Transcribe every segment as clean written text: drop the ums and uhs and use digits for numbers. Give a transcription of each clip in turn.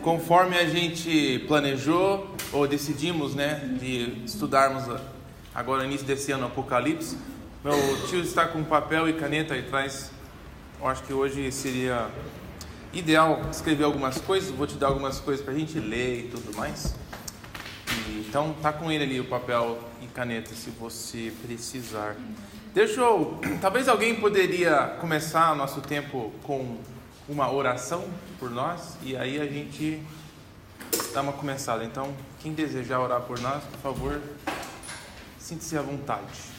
Conforme a gente planejou ou decidimos, de estudarmos agora no início desse ano Apocalipse, meu tio está com papel e caneta aí atrás. Eu acho que hoje seria ideal escrever algumas coisas. Vou te dar algumas coisas para a gente ler e tudo mais. Então tá com ele ali o papel e caneta se você precisar. Talvez alguém poderia começar nosso tempo com uma oração por nós, e aí a gente dá uma começada. Então, quem desejar orar por nós, por favor, sinta-se à vontade.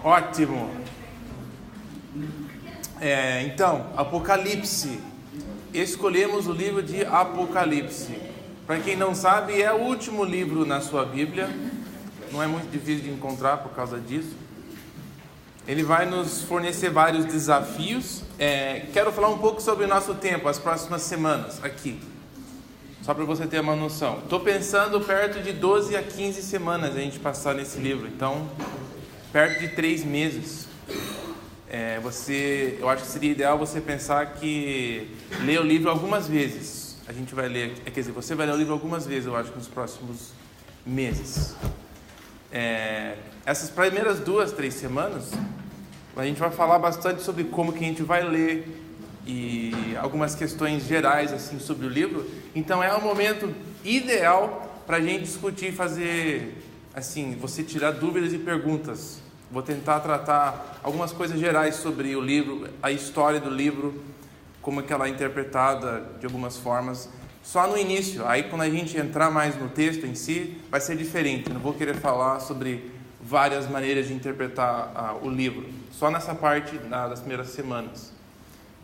Ótimo. Então, Apocalipse. Escolhemos o livro de Apocalipse. Para quem não sabe, é o último livro na sua Bíblia. Não é muito difícil de encontrar por causa disso. Ele vai nos fornecer vários desafios. Quero falar um pouco sobre o nosso tempo, as próximas semanas aqui. Só para você ter uma noção. Estou pensando perto de 12 a 15 semanas a gente passar nesse livro. Então, perto de 3 meses. Eu acho que seria ideal você pensar que ler o livro algumas vezes. A gente vai ler, quer dizer, você vai ler o livro algumas vezes, eu acho, nos próximos meses. Essas primeiras 2, 3 semanas, a gente vai falar bastante sobre como que a gente vai ler e algumas questões gerais assim sobre o livro. Então é um momento ideal para a gente discutir, fazer assim, você tirar dúvidas e perguntas. Vou tentar tratar algumas coisas gerais sobre o livro, a história do livro, como é que ela é interpretada de algumas formas. Só no início, aí quando a gente entrar mais no texto em si, vai ser diferente. Eu não vou querer falar sobre várias maneiras de interpretar o livro, só nessa parte das primeiras semanas.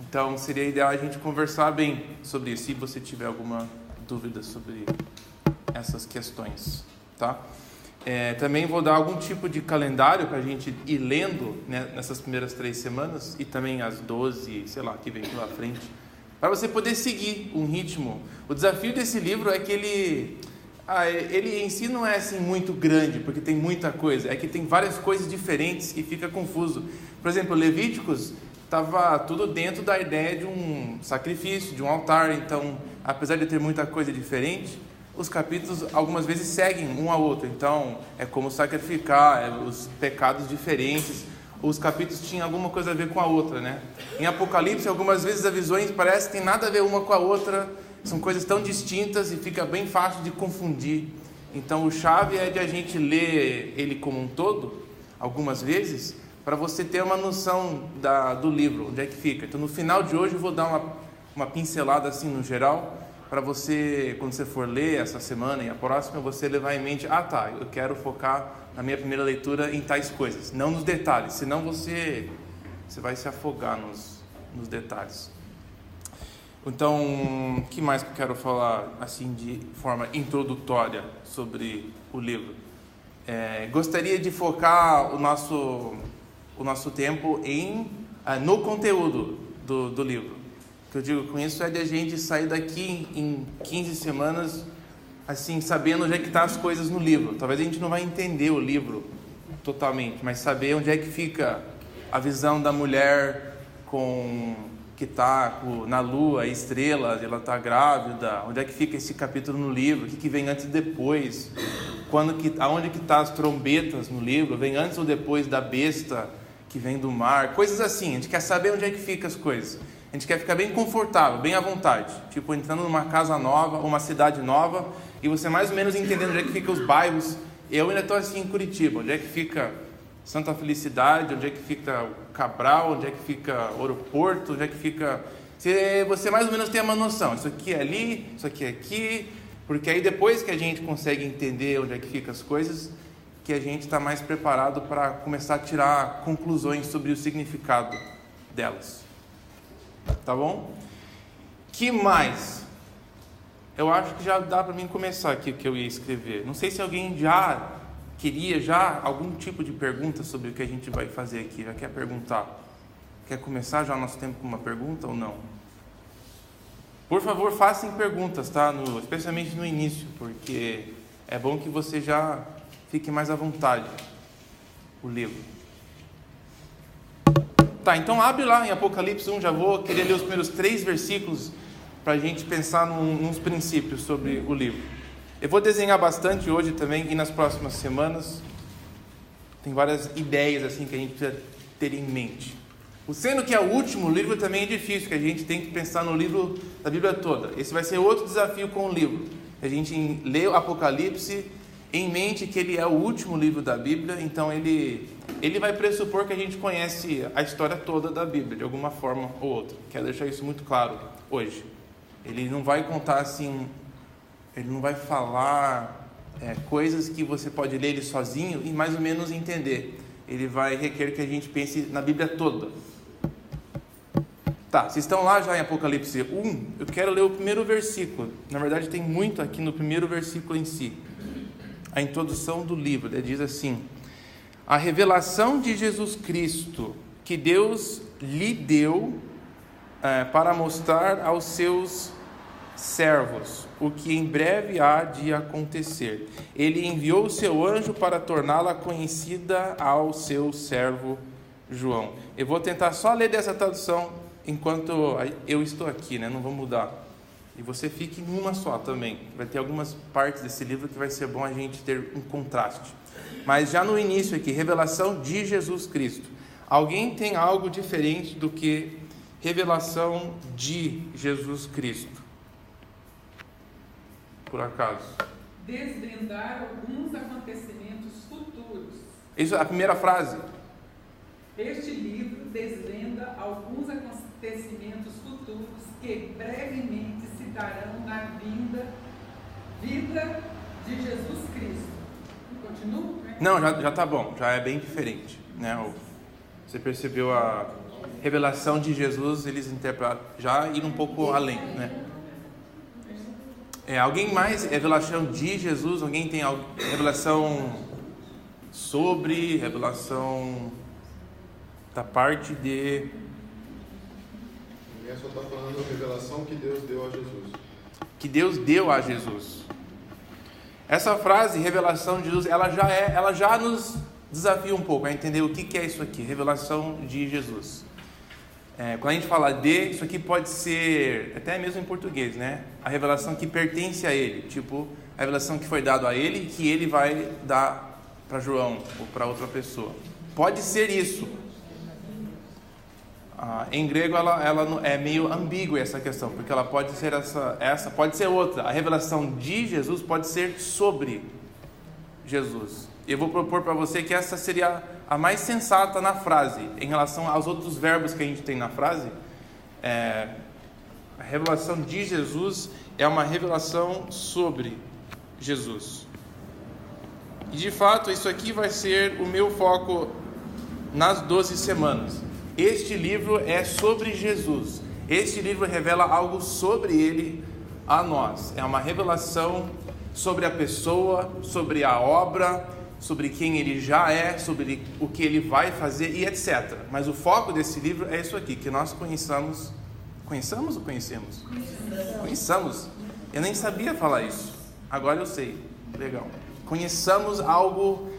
Então seria ideal a gente conversar bem sobre isso, se você tiver alguma dúvida sobre essas questões, tá? Também vou dar algum tipo de calendário para a gente ir lendo, nessas primeiras 3 semanas e também as 12, sei lá, que vem pela frente, para você poder seguir um ritmo. O desafio desse livro é que ele em si não é assim muito grande, porque tem muita coisa, é que tem várias coisas diferentes e fica confuso. Por exemplo, Levíticos estava tudo dentro da ideia de um sacrifício, de um altar. Então, apesar de ter muita coisa diferente, os capítulos algumas vezes seguem um ao outro. Então, é como sacrificar, os pecados diferentes. Os capítulos tinham alguma coisa a ver com a outra, Em Apocalipse, algumas vezes as visões parecem que tem nada a ver uma com a outra. São coisas tão distintas e fica bem fácil de confundir. Então, o chave é de a gente ler ele como um todo, algumas vezes, para você ter uma noção do livro, onde é que fica. Então, no final de hoje, eu vou dar uma pincelada assim no geral, para você, quando você for ler essa semana e a próxima, você levar em mente, eu quero focar na minha primeira leitura em tais coisas, não nos detalhes, senão você vai se afogar nos detalhes. Então, o que mais que eu quero falar assim de forma introdutória sobre o livro? Gostaria de focar o nosso tempo no conteúdo do livro. O que eu digo com isso é de a gente sair daqui em 15 semanas assim, sabendo onde é que estão as coisas no livro. Talvez a gente não vai entender o livro totalmente, mas saber onde é que fica a visão da mulher que está na lua, estrela, ela está grávida, onde é que fica esse capítulo no livro, o que vem antes e depois, aonde que está as trombetas no livro, vem antes ou depois da besta que vem do mar, coisas assim. A gente quer saber onde é que fica as coisas. A gente quer ficar bem confortável, bem à vontade, tipo entrando numa casa nova, uma cidade nova, e você mais ou menos entendendo onde é que ficam os bairros. Eu ainda estou assim em Curitiba, onde é que fica Santa Felicidade, onde é que fica Cabral, onde é que fica Ouro Porto, onde é que fica... Você mais ou menos tem uma noção, isso aqui é ali, isso aqui é aqui, porque aí depois que a gente consegue entender onde é que ficam as coisas, que a gente está mais preparado para começar a tirar conclusões sobre o significado delas. Tá bom? Que mais? Eu acho que já dá para mim começar aqui o que eu ia escrever. Não sei se alguém já queria algum tipo de pergunta sobre o que a gente vai fazer aqui. Já quer perguntar? Quer começar já o nosso tempo com uma pergunta ou não? Por favor, façam perguntas, tá? Especialmente no início, porque é bom que você já fique mais à vontade o livro. Tá, então abre lá em Apocalipse 1, já vou querer ler os primeiros 3 versículos para a gente pensar nos princípios sobre o livro. Eu vou desenhar bastante hoje também e nas próximas semanas. Tem várias ideias assim que a gente precisa ter em mente. Sendo que é o último livro também é difícil, que a gente tem que pensar no livro da Bíblia toda. Esse vai ser outro desafio com o livro. A gente lê o Apocalipse em mente que ele é o último livro da Bíblia, então ele vai pressupor que a gente conhece a história toda da Bíblia, de alguma forma ou outra. Quero deixar isso muito claro hoje. Ele não vai contar assim, ele não vai falar coisas que você pode ler ele sozinho e mais ou menos entender. Ele vai requerer que a gente pense na Bíblia toda. Tá, vocês estão lá já em Apocalipse 1, eu quero ler o primeiro versículo. Na verdade tem muito aqui no primeiro versículo em si. A introdução do livro, ele diz assim: a revelação de Jesus Cristo, que Deus lhe deu para mostrar aos seus servos o que em breve há de acontecer. Ele enviou o seu anjo para torná-la conhecida ao seu servo João. Eu vou tentar só ler dessa tradução enquanto eu estou aqui, né? Não vou mudar. E você fique em uma só também. Vai ter algumas partes desse livro que vai ser bom a gente ter um contraste. Mas já no início aqui, revelação de Jesus Cristo. Alguém tem algo diferente do que revelação de Jesus Cristo? Por acaso? Desvendar alguns acontecimentos futuros. Isso é a primeira frase. Este livro desvenda alguns acontecimentos futuros que brevemente se darão na vida de Jesus Cristo. Continua? Não, já está bom, já é bem diferente, né? Você percebeu a revelação de Jesus, eles interpretam já ir um pouco além, né? Alguém mais, revelação de Jesus, alguém tem revelação sobre, revelação da parte de... Ninguém só está falando da revelação que Deus deu a Jesus. Que Deus deu a Jesus. Essa frase, revelação de Jesus, ela já nos desafia um pouco a entender o que é isso aqui, revelação de Jesus. Quando a gente fala de, isso aqui pode ser, até mesmo em português, né? A revelação que pertence a ele, tipo, a revelação que foi dada a ele, que ele vai dar para João ou para outra pessoa. Pode ser isso. Em grego ela é meio ambígua essa questão, porque ela pode ser essa pode ser outra. A revelação de Jesus pode ser sobre Jesus. Eu vou propor para você que essa seria a mais sensata na frase, em relação aos outros verbos que a gente tem na frase. A revelação de Jesus é uma revelação sobre Jesus. E de fato, isso aqui vai ser o meu foco nas 12 semanas. Este livro é sobre Jesus. Este livro revela algo sobre ele a nós. É uma revelação sobre a pessoa, sobre a obra, sobre quem ele já é, sobre o que ele vai fazer e etc. Mas o foco desse livro é isso aqui, que nós conheçamos. Conheçamos ou conhecemos? Conheçamos. Eu nem sabia falar isso. Agora eu sei. Legal. Conheçamos algo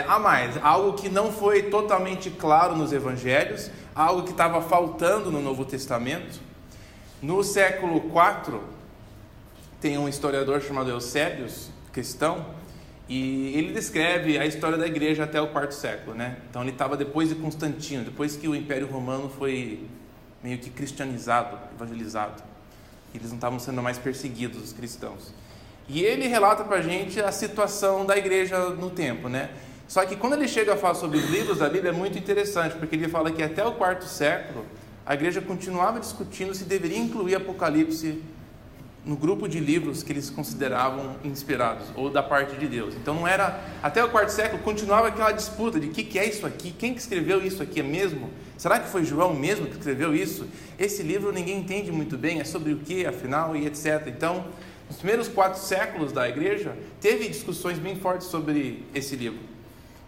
a mais, algo que não foi totalmente claro nos evangelhos, algo que estava faltando no Novo Testamento. No século IV, tem um historiador chamado Eusébius, cristão, e ele descreve a história da igreja até o quarto século, né? Então ele estava depois de Constantino, depois que o Império Romano foi meio que cristianizado, evangelizado. Eles não estavam sendo mais perseguidos, os cristãos. E ele relata para a gente a situação da igreja no tempo, né? Só que quando ele chega a falar sobre os livros da Bíblia é muito interessante, porque ele fala que até o 4º século a igreja continuava discutindo se deveria incluir Apocalipse no grupo de livros que eles consideravam inspirados, ou da parte de Deus. Então não era, até o 4º século continuava aquela disputa de o que é isso aqui, quem que escreveu isso aqui é mesmo? Será que foi João mesmo que escreveu isso? Esse livro ninguém entende muito bem, é sobre o que afinal e etc. Então, nos primeiros 4 séculos da igreja, teve discussões bem fortes sobre esse livro.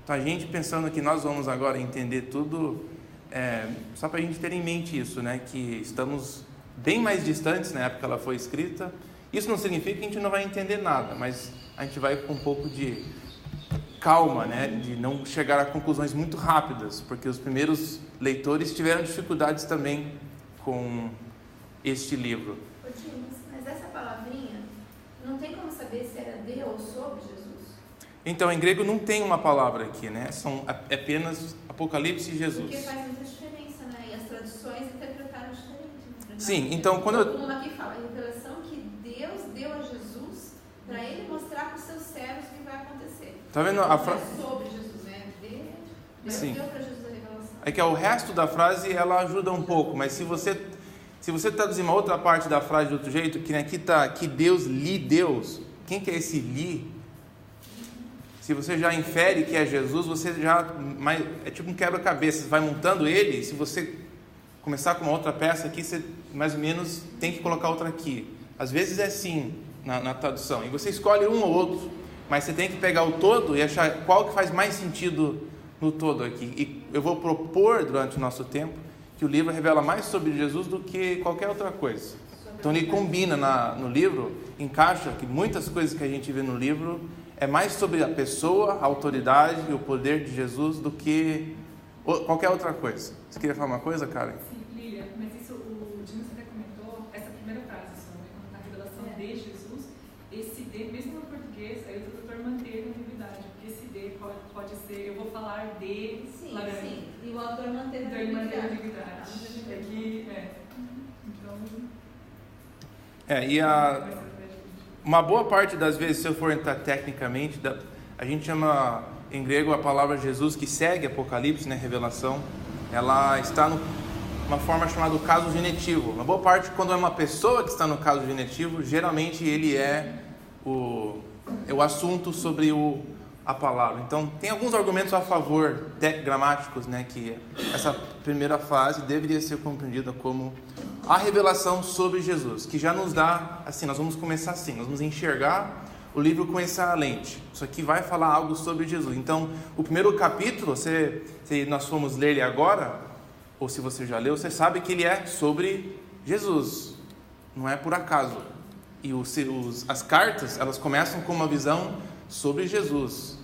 Então a gente pensando que nós vamos agora entender tudo, só para a gente ter em mente isso, né? Que estamos bem mais distantes na época que ela foi escrita. Isso não significa que a gente não vai entender nada, mas a gente vai com um pouco de calma, né? De não chegar a conclusões muito rápidas, porque os primeiros leitores tiveram dificuldades também com este livro. Mas essa palavrinha, não tem como saber se era de ou sobre Jesus? Então, em grego não tem uma palavra aqui, né? São apenas Apocalipse e Jesus. Porque faz muita diferença, né? E as traduções interpretaram diferente. Sim, então quando eu... Uma aqui fala, a revelação que Deus deu a Jesus para ele mostrar para os seus servos o que vai acontecer. Tá vendo a frase? É sobre Jesus, né? Deus Sim. deu para Jesus a revelação. É que o resto da frase ela ajuda um pouco, mas se você traduzir uma outra parte da frase de outro jeito, que aqui está que Deus lhe deu, quem que é esse lhe? Se você já infere que é Jesus, você já é tipo um quebra-cabeça, você vai montando ele. Se você começar com uma outra peça aqui, você mais ou menos tem que colocar outra aqui. Às vezes é assim na tradução, e você escolhe um ou outro, mas você tem que pegar o todo e achar qual que faz mais sentido no todo aqui. E eu vou propor durante o nosso tempo que o livro revela mais sobre Jesus do que qualquer outra coisa. Então ele combina no livro, encaixa que muitas coisas que a gente vê no livro é mais sobre a pessoa, a autoridade e o poder de Jesus do que qualquer outra coisa. Você queria falar uma coisa, Karen? Sim, Lília, mas isso o Dimas até comentou, essa primeira frase só, né, na revelação de Jesus, esse D, mesmo no português, aí o tradutor manteve a ambiguidade, porque esse D pode ser, eu vou falar de laranja. Sim, e o autor manteve a ambiguidade. Então... Uma boa parte das vezes, se eu for entrar tecnicamente, a gente chama em grego a palavra Jesus, que segue Apocalipse, né, Revelação, ela está numa forma chamada caso genitivo. Uma boa parte, quando é uma pessoa que está no caso genitivo, geralmente ele é o assunto sobre a palavra. Então, tem alguns argumentos a favor, gramáticos, né, que essa primeira fase deveria ser compreendida como a revelação sobre Jesus, que já nos dá, assim, nós vamos começar assim, nós vamos enxergar o livro com essa lente. Isso aqui vai falar algo sobre Jesus. Então, o primeiro capítulo, se nós formos ler ele agora, ou se você já leu, você sabe que ele é sobre Jesus. Não é por acaso. E as cartas, elas começam com uma visão sobre Jesus.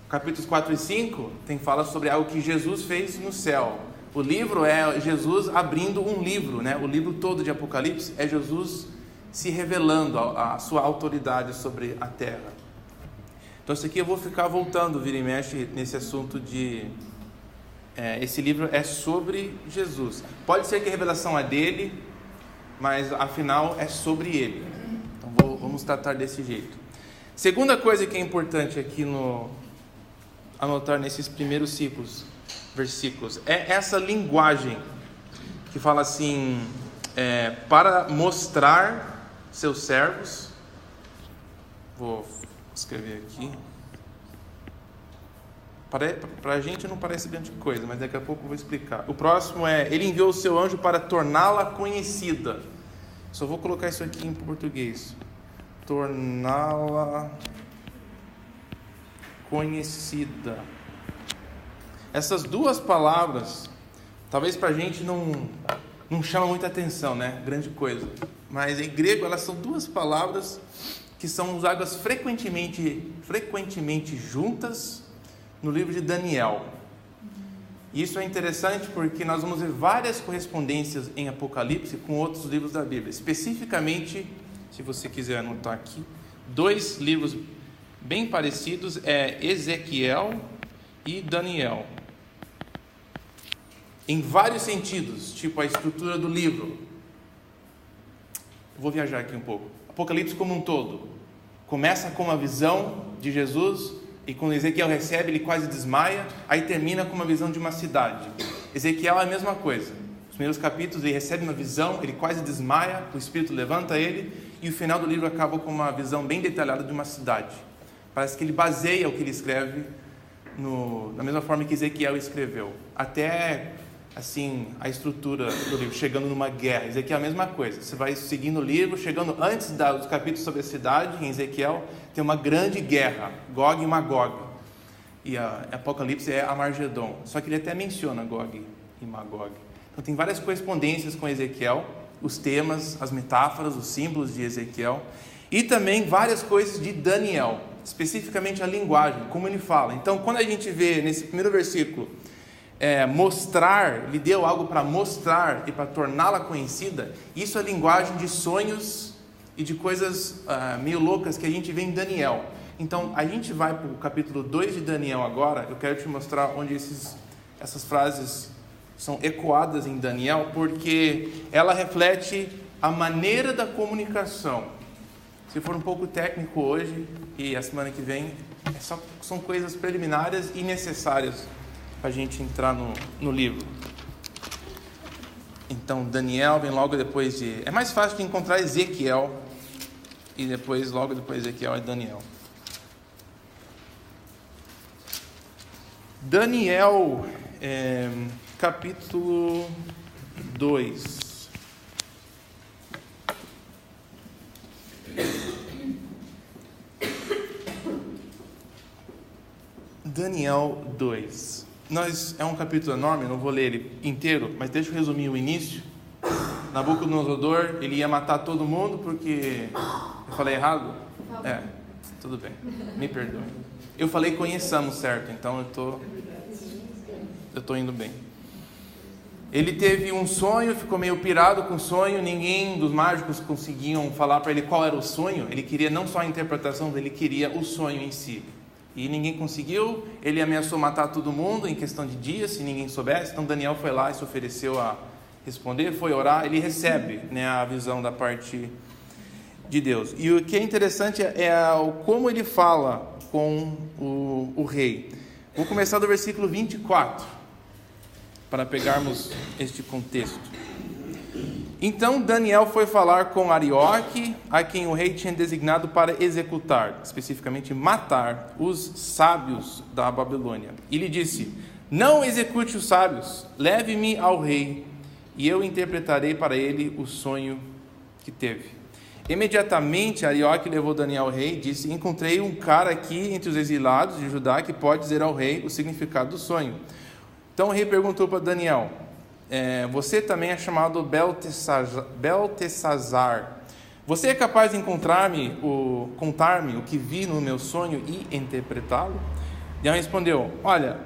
Capítulos 4 e 5 fala sobre algo que Jesus fez no céu. O livro é Jesus abrindo um livro, né? O livro todo de Apocalipse é Jesus se revelando a sua autoridade sobre a terra. Então isso aqui eu vou ficar voltando, vira e mexe, nesse assunto de... esse livro é sobre Jesus. Pode ser que a revelação é dele, mas afinal é sobre ele. Então vamos tratar desse jeito. Segunda coisa que é importante aqui anotar nesses primeiros versículos, é essa linguagem que fala assim, para mostrar seus servos, vou escrever aqui, para a gente não parece grande coisa, mas daqui a pouco eu vou explicar. O próximo ele enviou o seu anjo para torná-la conhecida. Só vou colocar isso aqui em português, torná-la conhecida. Essas duas palavras, talvez para a gente não chama muita atenção, né? Grande coisa. Mas em grego elas são duas palavras que são usadas frequentemente juntas no livro de Daniel. E isso é interessante porque nós vamos ver várias correspondências em Apocalipse com outros livros da Bíblia. Especificamente, se você quiser anotar aqui, 2 livros bem parecidos, Ezequiel e Daniel. Em vários sentidos, tipo a estrutura do livro. Vou viajar aqui um pouco. Apocalipse como um todo começa com uma visão de Jesus e quando Ezequiel recebe, ele quase desmaia, aí termina com uma visão de uma cidade. Ezequiel é a mesma coisa. Os primeiros capítulos, ele recebe uma visão, ele quase desmaia, o Espírito levanta ele, e o final do livro acaba com uma visão bem detalhada de uma cidade. Parece que ele baseia o que ele escreve na mesma forma que Ezequiel escreveu. Até, assim, a estrutura do livro, chegando numa guerra. Ezequiel é a mesma coisa. Você vai seguindo o livro, chegando antes dos capítulos sobre a cidade, em Ezequiel, tem uma grande guerra, Gog e Magog. E a Apocalipse é Armagedon. Só que ele até menciona Gog e Magog. Então tem várias correspondências com Ezequiel, os temas, as metáforas, os símbolos de Ezequiel, e também várias coisas de Daniel, especificamente a linguagem, como ele fala. Então, quando a gente vê nesse primeiro versículo, mostrar, lhe deu algo para mostrar e para torná-la conhecida, isso é linguagem de sonhos e de coisas meio loucas que a gente vê em Daniel. Então, a gente vai para o capítulo 2 de Daniel agora. Eu quero te mostrar onde essas frases são ecoadas em Daniel, porque ela reflete a maneira da comunicação. Se for um pouco técnico hoje e a semana que vem, são coisas preliminares e necessárias para a gente entrar no livro. Então, Daniel vem logo depois de... É mais fácil de encontrar Ezequiel, e depois, logo depois de Ezequiel, é Daniel. Daniel, capítulo 2. Daniel 2. É um capítulo enorme, não vou ler ele inteiro, mas deixa eu resumir o início. Nabucodonosor, ele ia matar todo mundo porque... Eu falei errado? Tudo bem, me perdoe. Eu falei conheçamos, certo? Então eu tô indo bem. Ele teve um sonho, ficou meio pirado com o sonho, ninguém dos mágicos conseguiam falar para ele qual era o sonho. Ele queria não só a interpretação, ele queria o sonho em si. E ninguém conseguiu, ele ameaçou matar todo mundo em questão de dias, se ninguém soubesse. Então Daniel foi lá e se ofereceu a responder, foi orar, ele recebe, a visão da parte de Deus. E o que é interessante é como ele fala com o rei. Vou começar do versículo 24, para pegarmos este contexto. Então Daniel foi falar com Arioque, a quem o rei tinha designado para executar, especificamente matar, os sábios da Babilônia. E lhe disse: não execute os sábios, leve-me ao rei, e eu interpretarei para ele o sonho que teve. Imediatamente Arioque levou Daniel ao rei e disse: encontrei um cara aqui entre os exilados de Judá que pode dizer ao rei o significado do sonho. Então o rei perguntou para Daniel: você também é chamado Beltesazar. Você é capaz de contar-me o que vi no meu sonho e interpretá-lo? Daniel respondeu: olha,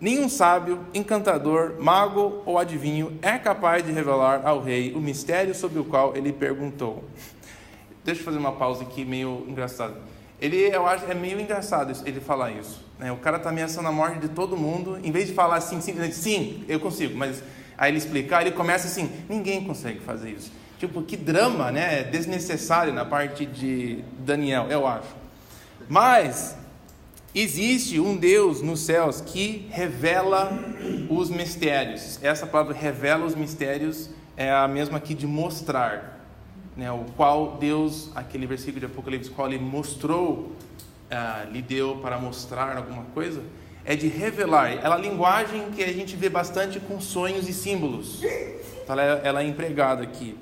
nenhum sábio, encantador, mago ou adivinho é capaz de revelar ao rei o mistério sobre o qual ele perguntou. Deixa eu fazer uma pausa aqui meio engraçada. Eu acho, é meio engraçado ele falar isso, né? O cara está ameaçando a morte de todo mundo, em vez de falar assim, sim, eu consigo, mas aí ele explicar, ele começa assim: ninguém consegue fazer isso. Tipo, que drama, né? Desnecessário na parte de Daniel, eu acho. Mas existe um Deus nos céus que revela os mistérios. Essa palavra revela os mistérios é a mesma aqui de mostrar. O qual Deus, aquele versículo de Apocalipse, qual ele mostrou, lhe deu para mostrar alguma coisa, é de revelar. Ela é a linguagem que a gente vê bastante com sonhos e símbolos. Então, ela é empregada aqui.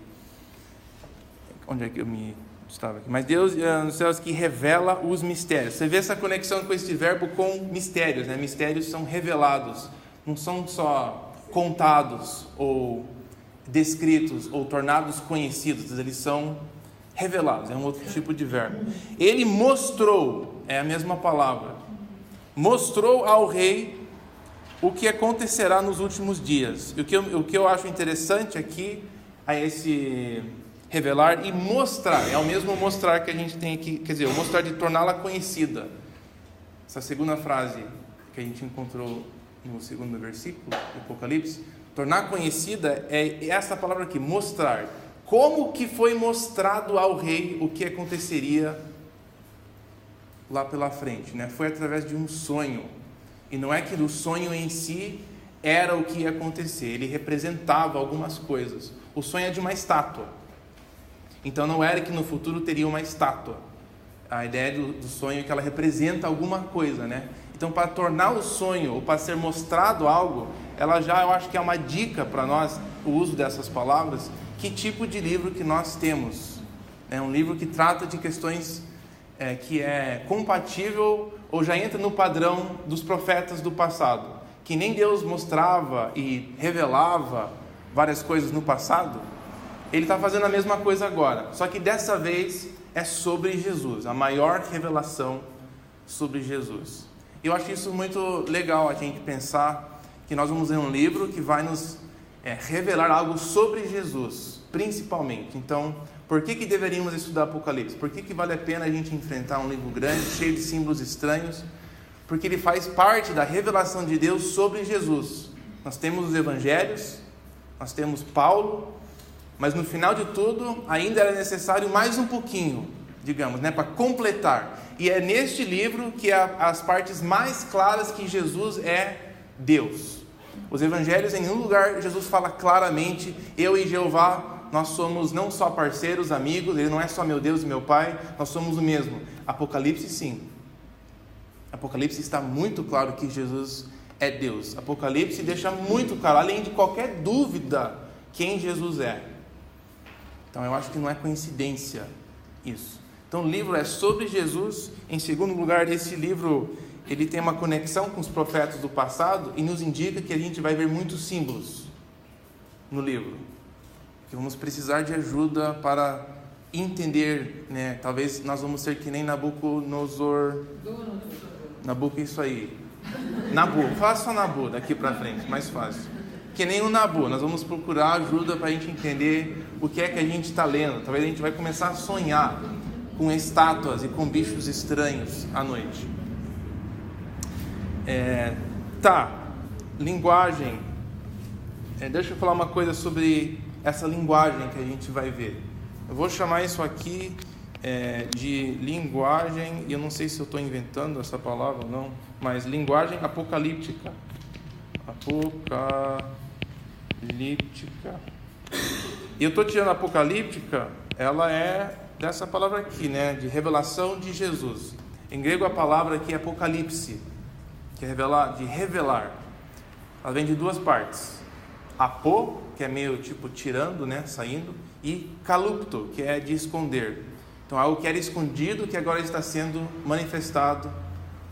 Onde é que eu me estava aqui? Mas Deus nos céus que revela os mistérios. Você vê essa conexão com esse verbo com mistérios, né? Mistérios são revelados, não são só contados ou descritos ou tornados conhecidos, eles são revelados, é um outro tipo de verbo. Ele mostrou, é a mesma palavra, mostrou ao rei o que acontecerá nos últimos dias. O que eu acho interessante aqui é esse revelar e mostrar, é o mesmo mostrar que a gente tem aqui, quer dizer, o mostrar de torná-la conhecida. Essa segunda frase que a gente encontrou no segundo versículo do Apocalipse, tornar conhecida é essa palavra aqui, mostrar. Como que foi mostrado ao rei o que aconteceria lá pela frente, né? Foi através de um sonho. E não é que o sonho em si era o que ia acontecer, ele representava algumas coisas. O sonho é de uma estátua. Então não era que no futuro teria uma estátua. A ideia do sonho é que ela representa alguma coisa, né? Então, para tornar o sonho, ou para ser mostrado algo, ela já, eu acho que é uma dica para nós, o uso dessas palavras, que tipo de livro que nós temos. É um livro que trata de questões que é compatível, ou já entra no padrão dos profetas do passado, que nem Deus mostrava e revelava várias coisas no passado, ele está fazendo a mesma coisa agora, só que dessa vez é sobre Jesus, a maior revelação sobre Jesus. Eu acho isso muito legal a gente pensar que nós vamos ler um livro que vai nos revelar algo sobre Jesus, principalmente. Então, por que deveríamos estudar Apocalipse? Por que vale a pena a gente enfrentar um livro grande, cheio de símbolos estranhos? Porque ele faz parte da revelação de Deus sobre Jesus. Nós temos os evangelhos, nós temos Paulo, mas no final de tudo ainda era necessário mais um pouquinho, digamos, né, para completar. E é neste livro que há as partes mais claras que Jesus é Deus. Os evangelhos, em nenhum lugar Jesus fala claramente: eu e Jeová, nós somos não só parceiros, amigos, ele não é só meu Deus e meu Pai, nós somos o mesmo. Apocalipse, sim. Apocalipse está muito claro que Jesus é Deus. Apocalipse deixa muito claro, além de qualquer dúvida, quem Jesus é. Então eu acho que não é coincidência isso. Então o livro é sobre Jesus. Em segundo lugar, esse livro ele tem uma conexão com os profetas do passado e nos indica que a gente vai ver muitos símbolos no livro, que vamos precisar de ajuda para entender, né? Talvez nós vamos ser que nem Nabucodonosor. Nabuco, isso aí. Nabu, fala só Nabu daqui para frente, mais fácil. Que nem o Nabu, nós vamos procurar ajuda para a gente entender o que é que a gente está lendo. Talvez a gente vai começar a sonhar com estátuas e com bichos estranhos à noite. Linguagem. Deixa eu falar uma coisa sobre essa linguagem que a gente vai ver. Eu vou chamar isso aqui de linguagem, e eu não sei se eu estou inventando essa palavra ou não, mas linguagem apocalíptica. Apocalíptica. E eu estou tirando apocalíptica, ela é dessa palavra aqui, né, de revelação de Jesus. Em grego a palavra aqui é apocalipse, que é revelar. Ela vem de duas partes. Apo, que é meio tipo tirando, né, saindo, e kalupto, que é de esconder. Então algo que era escondido, que agora está sendo manifestado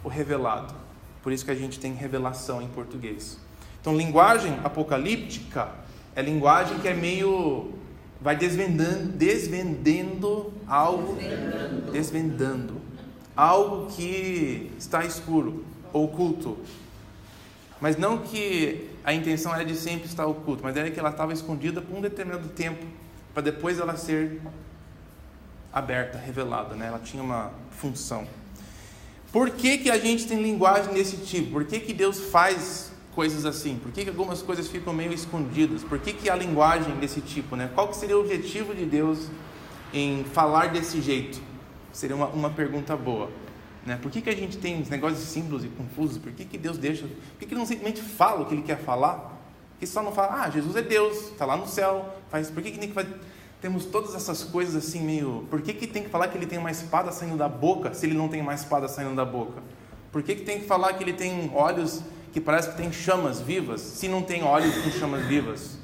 ou revelado. Por isso que a gente tem revelação em português. Então linguagem apocalíptica é linguagem que é meio... vai desvendando algo que está escuro, oculto. Mas não que a intenção era de sempre estar oculto, mas era que ela estava escondida por um determinado tempo, para depois ela ser aberta, revelada, né? Ela tinha uma função. Por que a gente tem linguagem desse tipo? Por que Deus faz coisas assim? Por que algumas coisas ficam meio escondidas? Por que há linguagem desse tipo, né? Qual que seria o objetivo de Deus em falar desse jeito? Seria uma pergunta boa, né? Por que a gente tem uns negócios símbolos e confusos? Por que Deus deixa? Por que Ele não simplesmente fala o que Ele quer falar? Que só não fala: Jesus é Deus, está lá no céu. Por que tem que fazer? Temos todas essas coisas assim meio... Por que tem que falar que Ele tem uma espada saindo da boca, se Ele não tem uma espada saindo da boca? Por que tem que falar que Ele tem olhos que parece que tem chamas vivas, se não tem olhos com chamas vivas?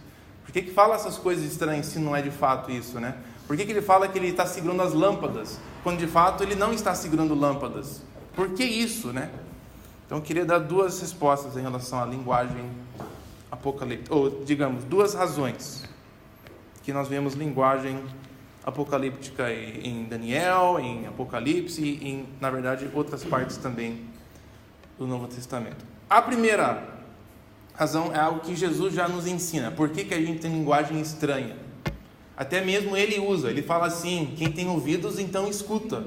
Por que fala essas coisas estranhas, se não é de fato isso, né? Por que Ele fala que Ele está segurando as lâmpadas, quando de fato Ele não está segurando lâmpadas? Por que isso, né? Então eu queria dar duas respostas em relação à linguagem apocalíptica, ou digamos, duas razões que nós vemos linguagem apocalíptica em Daniel, em Apocalipse e em, na verdade, outras partes também do Novo Testamento. A primeira razão é algo que Jesus já nos ensina. Por que a gente tem linguagem estranha? Até mesmo Ele usa, Ele fala assim: quem tem ouvidos, então escuta.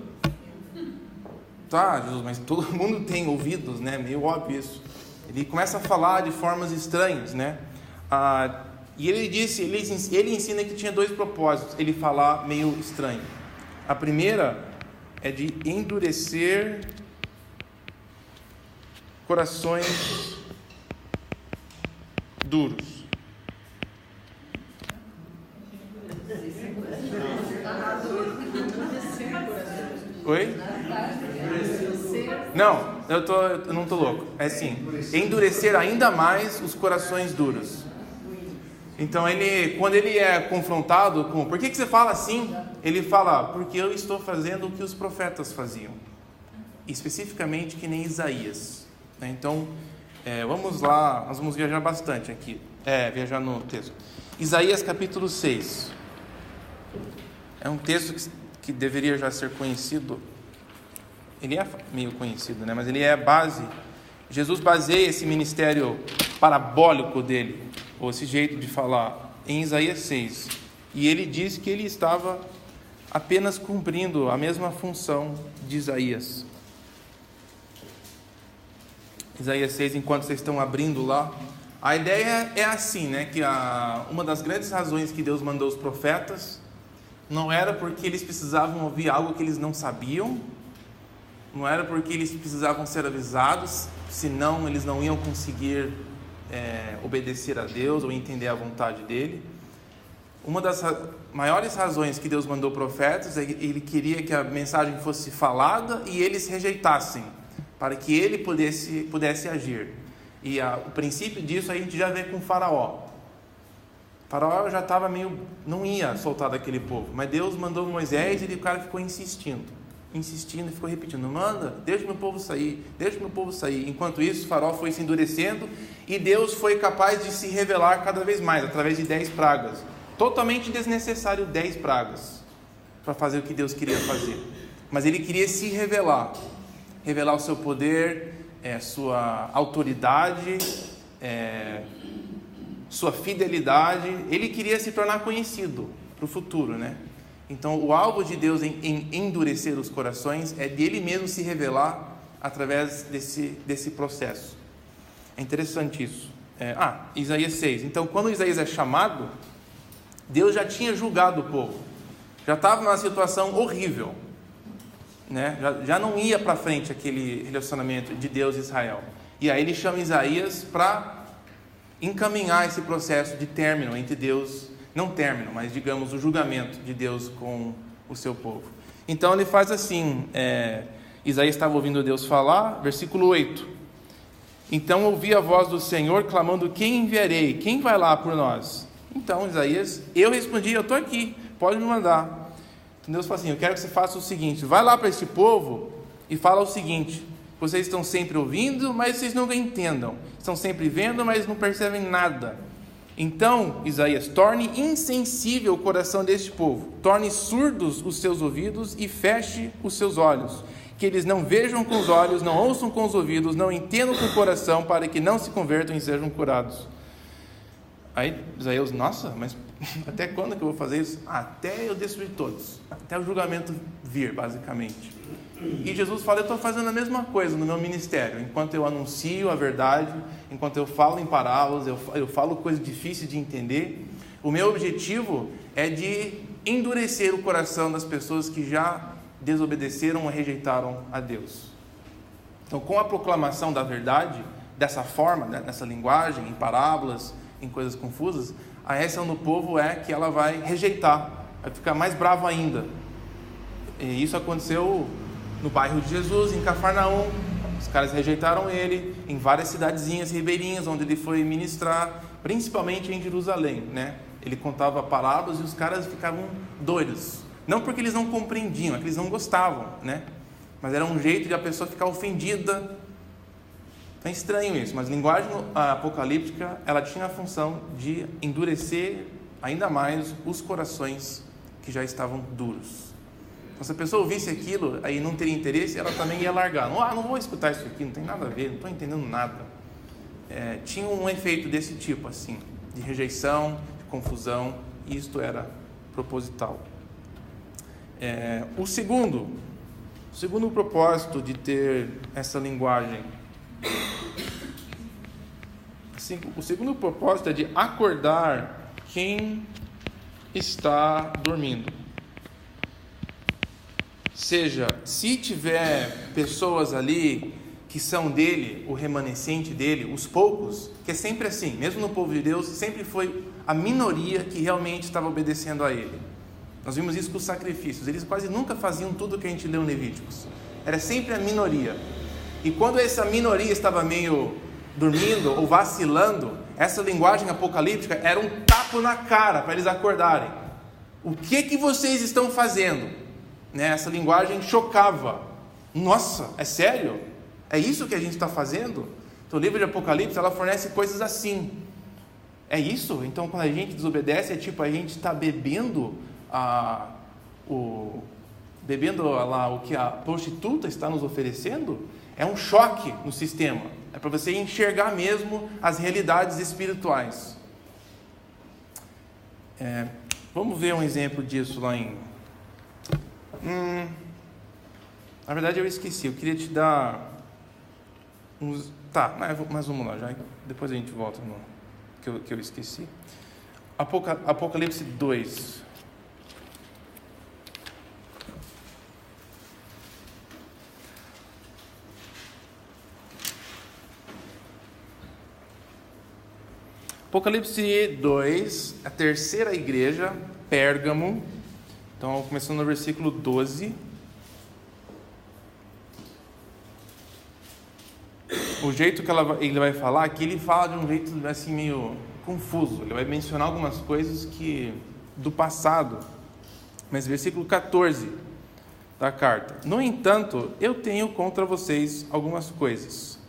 Tá, Jesus, mas todo mundo tem ouvidos, né? Meio óbvio isso. Ele começa a falar de formas estranhas, né? E ele disse, ele ensina que tinha dois propósitos, ele falar meio estranho. A primeira é de endurecer corações duros. Oi? Não, eu não tô louco. É assim, endurecer ainda mais os corações duros. Então quando ele é confrontado com por que você fala assim? Ele fala, porque eu estou fazendo o que os profetas faziam. Especificamente que nem Isaías. Então, vamos lá, nós vamos viajar bastante aqui. Viajar no texto. Isaías capítulo 6. É um texto que deveria já ser conhecido. Ele é meio conhecido, né? Mas ele é base. Jesus baseia esse ministério parabólico dele, ou esse jeito de falar, em Isaías 6. E ele diz que ele estava apenas cumprindo a mesma função de Isaías. Isaías 6, enquanto vocês estão abrindo lá, a ideia é assim, né? Que uma das grandes razões que Deus mandou os profetas não era porque eles precisavam ouvir algo que eles não sabiam, não era porque eles precisavam ser avisados, senão eles não iam conseguir obedecer a Deus ou entender a vontade dele. Uma das maiores razões que Deus mandou profetas é que ele queria que a mensagem fosse falada e eles rejeitassem, para que ele pudesse agir. E o princípio disso a gente já vê com Faraó. Faraó já estava não ia soltar daquele povo, mas Deus mandou Moisés e o cara ficou insistindo e ficou repetindo, manda, deixa meu povo sair. Enquanto isso, Faraó foi se endurecendo e Deus foi capaz de se revelar cada vez mais, através de 10 pragas. Totalmente desnecessário 10 pragas para fazer o que Deus queria fazer. Mas ele queria se revelar o seu poder, sua autoridade, sua fidelidade. Ele queria se tornar conhecido para o futuro, né? Então, o alvo de Deus em endurecer os corações é de Ele mesmo se revelar através desse processo. É interessante isso. Isaías 6. Então, quando Isaías é chamado, Deus já tinha julgado o povo. Já estava numa situação horrível, né? Já não ia para frente aquele relacionamento de Deus e Israel. E aí ele chama Isaías para encaminhar esse processo de término entre Deus, não término, mas digamos o julgamento de Deus com o seu povo. Então ele faz assim, Isaías estava ouvindo Deus falar, versículo 8. Então ouvi a voz do Senhor clamando, quem enviarei? Quem vai lá por nós? Então Isaías, eu respondi, eu estou aqui, pode me mandar. Então Deus fala assim, eu quero que você faça o seguinte, vai lá para este povo e fala o seguinte, vocês estão sempre ouvindo, mas vocês nunca entendam, estão sempre vendo, mas não percebem nada. Então, Isaías, torne insensível o coração deste povo, torne surdos os seus ouvidos e feche os seus olhos, que eles não vejam com os olhos, não ouçam com os ouvidos, não entendam com o coração, para que não se convertam e sejam curados. Aí Isaías, nossa, mas até quando que eu vou fazer isso? Até eu destruir todos, até o julgamento vir, basicamente. E Jesus fala, eu estou fazendo a mesma coisa no meu ministério, enquanto eu anuncio a verdade, enquanto eu falo em parábolas, eu falo coisas difíceis de entender, o meu objetivo é de endurecer o coração das pessoas que já desobedeceram ou rejeitaram a Deus. Então, com a proclamação da verdade, dessa forma, nessa linguagem, em parábolas, em coisas confusas, a reação do povo é que ela vai rejeitar, vai ficar mais brava ainda. E isso aconteceu no bairro de Jesus, em Cafarnaum. Os caras rejeitaram ele em várias cidadezinhas ribeirinhas onde ele foi ministrar, principalmente em Jerusalém, né? Ele contava parábolas e os caras ficavam doidos. Não porque eles não compreendiam, é que eles não gostavam, né? Mas era um jeito de a pessoa ficar ofendida. É estranho isso, mas a linguagem apocalíptica, ela tinha a função de endurecer ainda mais os corações que já estavam duros. Então, se a pessoa ouvisse aquilo, aí não teria interesse, ela também ia largar. Não vou escutar isso aqui, não tem nada a ver, não estou entendendo nada. Tinha um efeito desse tipo, assim, de rejeição, de confusão, e isto era proposital. O segundo propósito de ter essa linguagem, o segundo propósito é de acordar quem está dormindo. seja, se tiver pessoas ali que são dele, o remanescente dele, os poucos, que é sempre assim, mesmo no povo de Deus, sempre foi a minoria que realmente estava obedecendo a ele. Nós vimos isso com os sacrifícios, eles quase nunca faziam tudo o que a gente leu em Levíticos, era sempre a minoria. E quando essa minoria estava meio dormindo ou vacilando, essa linguagem apocalíptica era um tapa na cara para eles acordarem. O que vocês estão fazendo? Né? Essa linguagem chocava. Nossa, é sério? É isso que a gente está fazendo? Então o livro de Apocalipse, ela fornece coisas assim. É isso? Então quando a gente desobedece, é tipo a gente está bebendo o que a prostituta está nos oferecendo? É um choque no sistema. É para você enxergar mesmo as realidades espirituais. Vamos ver um exemplo disso lá em... Na verdade eu esqueci. Eu queria te dar uns... Tá, mas vamos lá. Já, depois a gente volta no que eu esqueci. Apocalipse 2. Apocalipse 2, a terceira igreja, Pérgamo. Então, começando no versículo 12. O jeito que ele vai falar aqui, ele fala de um jeito assim meio confuso. Ele vai mencionar algumas coisas do passado. Mas versículo 14 da carta. No entanto, eu tenho contra vocês algumas coisas.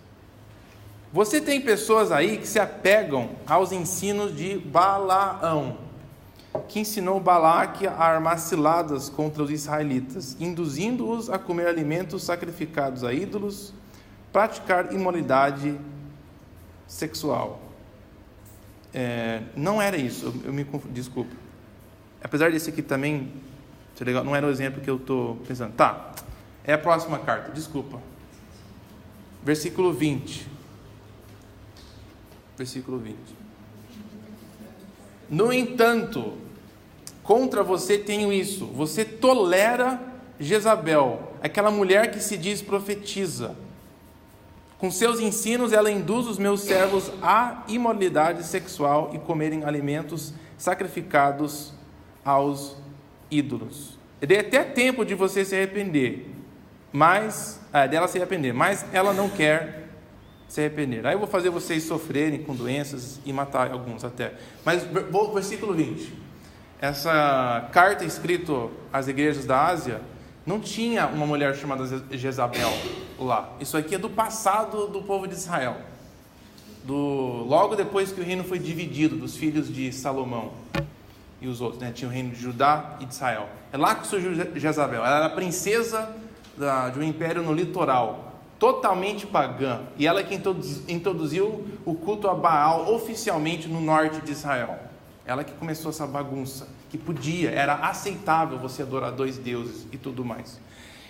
Você tem pessoas aí que se apegam aos ensinos de Balaão, que ensinou Balaque a armar ciladas contra os israelitas, induzindo-os a comer alimentos sacrificados a ídolos, praticar imoralidade sexual. Não era isso, eu me confundi, desculpa. Apesar desse aqui também ser legal, não era o exemplo que eu estou pensando. Tá, é a próxima carta, desculpa. Versículo 20. Versículo 20. No entanto, contra você tenho isso: você tolera Jezabel, aquela mulher que se diz profetiza. Com seus ensinos ela induz os meus servos à imoralidade sexual e comerem alimentos sacrificados aos ídolos. Dei até tempo de você se arrepender, dela se arrepender, mas ela não quer se arrepender. Aí eu vou fazer vocês sofrerem com doenças e matar alguns até. Mas versículo 20. Essa carta escrita às igrejas da Ásia não tinha uma mulher chamada Jezabel lá. Isso aqui é do passado do povo de Israel. Logo depois que o reino foi dividido dos filhos de Salomão e os outros, né? Tinha o reino de Judá e de Israel. É lá que surgiu Jezabel. Ela era a princesa de um império no litoral, totalmente pagã, e ela que introduziu o culto a Baal oficialmente no norte de Israel. Ela que começou essa bagunça, que era aceitável você adorar dois deuses e tudo mais.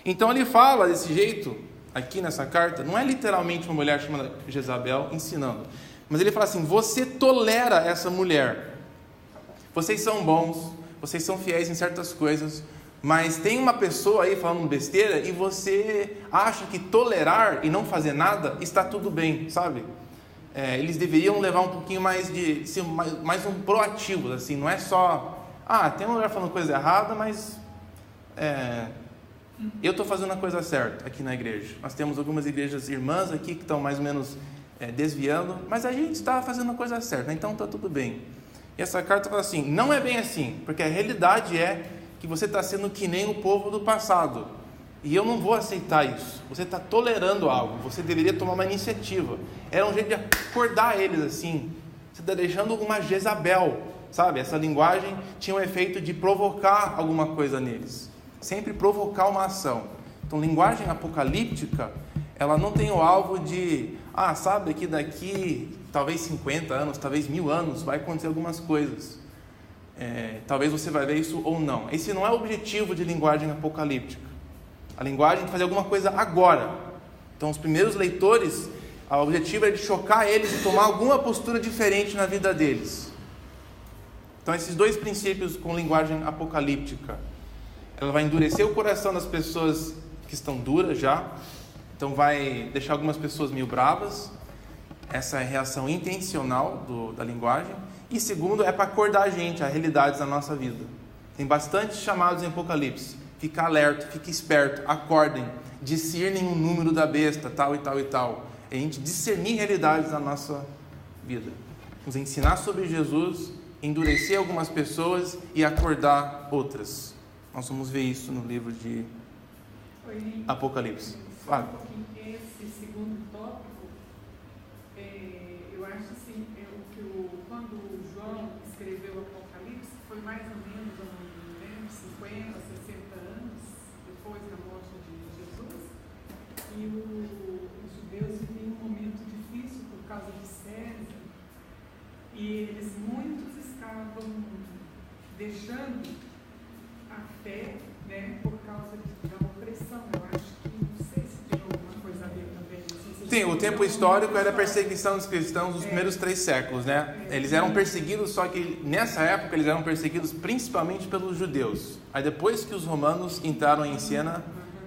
Então ele fala desse jeito, aqui nessa carta, não é literalmente uma mulher chamada Jezabel ensinando, mas ele fala assim: você tolera essa mulher, vocês são bons, vocês são fiéis em certas coisas, mas tem uma pessoa aí falando besteira e você acha que tolerar e não fazer nada está tudo bem, sabe? Eles deveriam levar um pouquinho mais de... ser mais um proativo, assim, não é só... tem uma mulher falando coisa errada, mas... eu estou fazendo a coisa certa aqui na igreja. Nós temos algumas igrejas irmãs aqui que estão mais ou menos desviando, mas a gente está fazendo a coisa certa, então está tudo bem. E essa carta fala assim: não é bem assim, porque a realidade é que você está sendo que nem o povo do passado, e eu não vou aceitar isso. Você está tolerando algo, você deveria tomar uma iniciativa. Era um jeito de acordar eles assim. Você está deixando uma Jezabel, sabe? Essa linguagem tinha o efeito de provocar alguma coisa neles, sempre provocar uma ação. Então, linguagem apocalíptica, ela não tem o alvo de, sabe que daqui talvez 50 anos, talvez 1000 anos, vai acontecer algumas coisas. Talvez você vai ver isso ou não. Esse não é o objetivo de linguagem apocalíptica. A linguagem é fazer alguma coisa agora. Então os primeiros leitores, o objetivo é de chocar eles e tomar alguma postura diferente na vida deles. Então esses dois princípios com linguagem apocalíptica, ela vai endurecer o coração das pessoas que estão duras já, então vai deixar algumas pessoas meio bravas. Essa é a reação intencional da linguagem. E segundo, é para acordar a gente a realidades da nossa vida. Tem bastante chamados em Apocalipse. Fica alerta, fica esperto, acordem, discernem o número da besta, tal e tal e tal. É a gente discernir realidades da nossa vida. Nos ensinar sobre Jesus, endurecer algumas pessoas e acordar outras. Nós vamos ver isso no livro de Apocalipse. Fala. Esse segundo tópico, eu acho assim, quando João escreveu o Apocalipse, foi mais ou menos 50, 60 anos depois da morte de Jesus, e os judeus viviam um momento difícil por causa de César, e muitos estavam deixando a fé, né, por causa da opressão. Eu acho que, não sei se tem alguma coisa a ver também. Sim, o tempo histórico era a perseguição dos cristãos dos primeiros 3 séculos, né? Eles eram perseguidos, só que nessa época eles eram perseguidos principalmente pelos judeus. Aí depois que os romanos entraram em cena,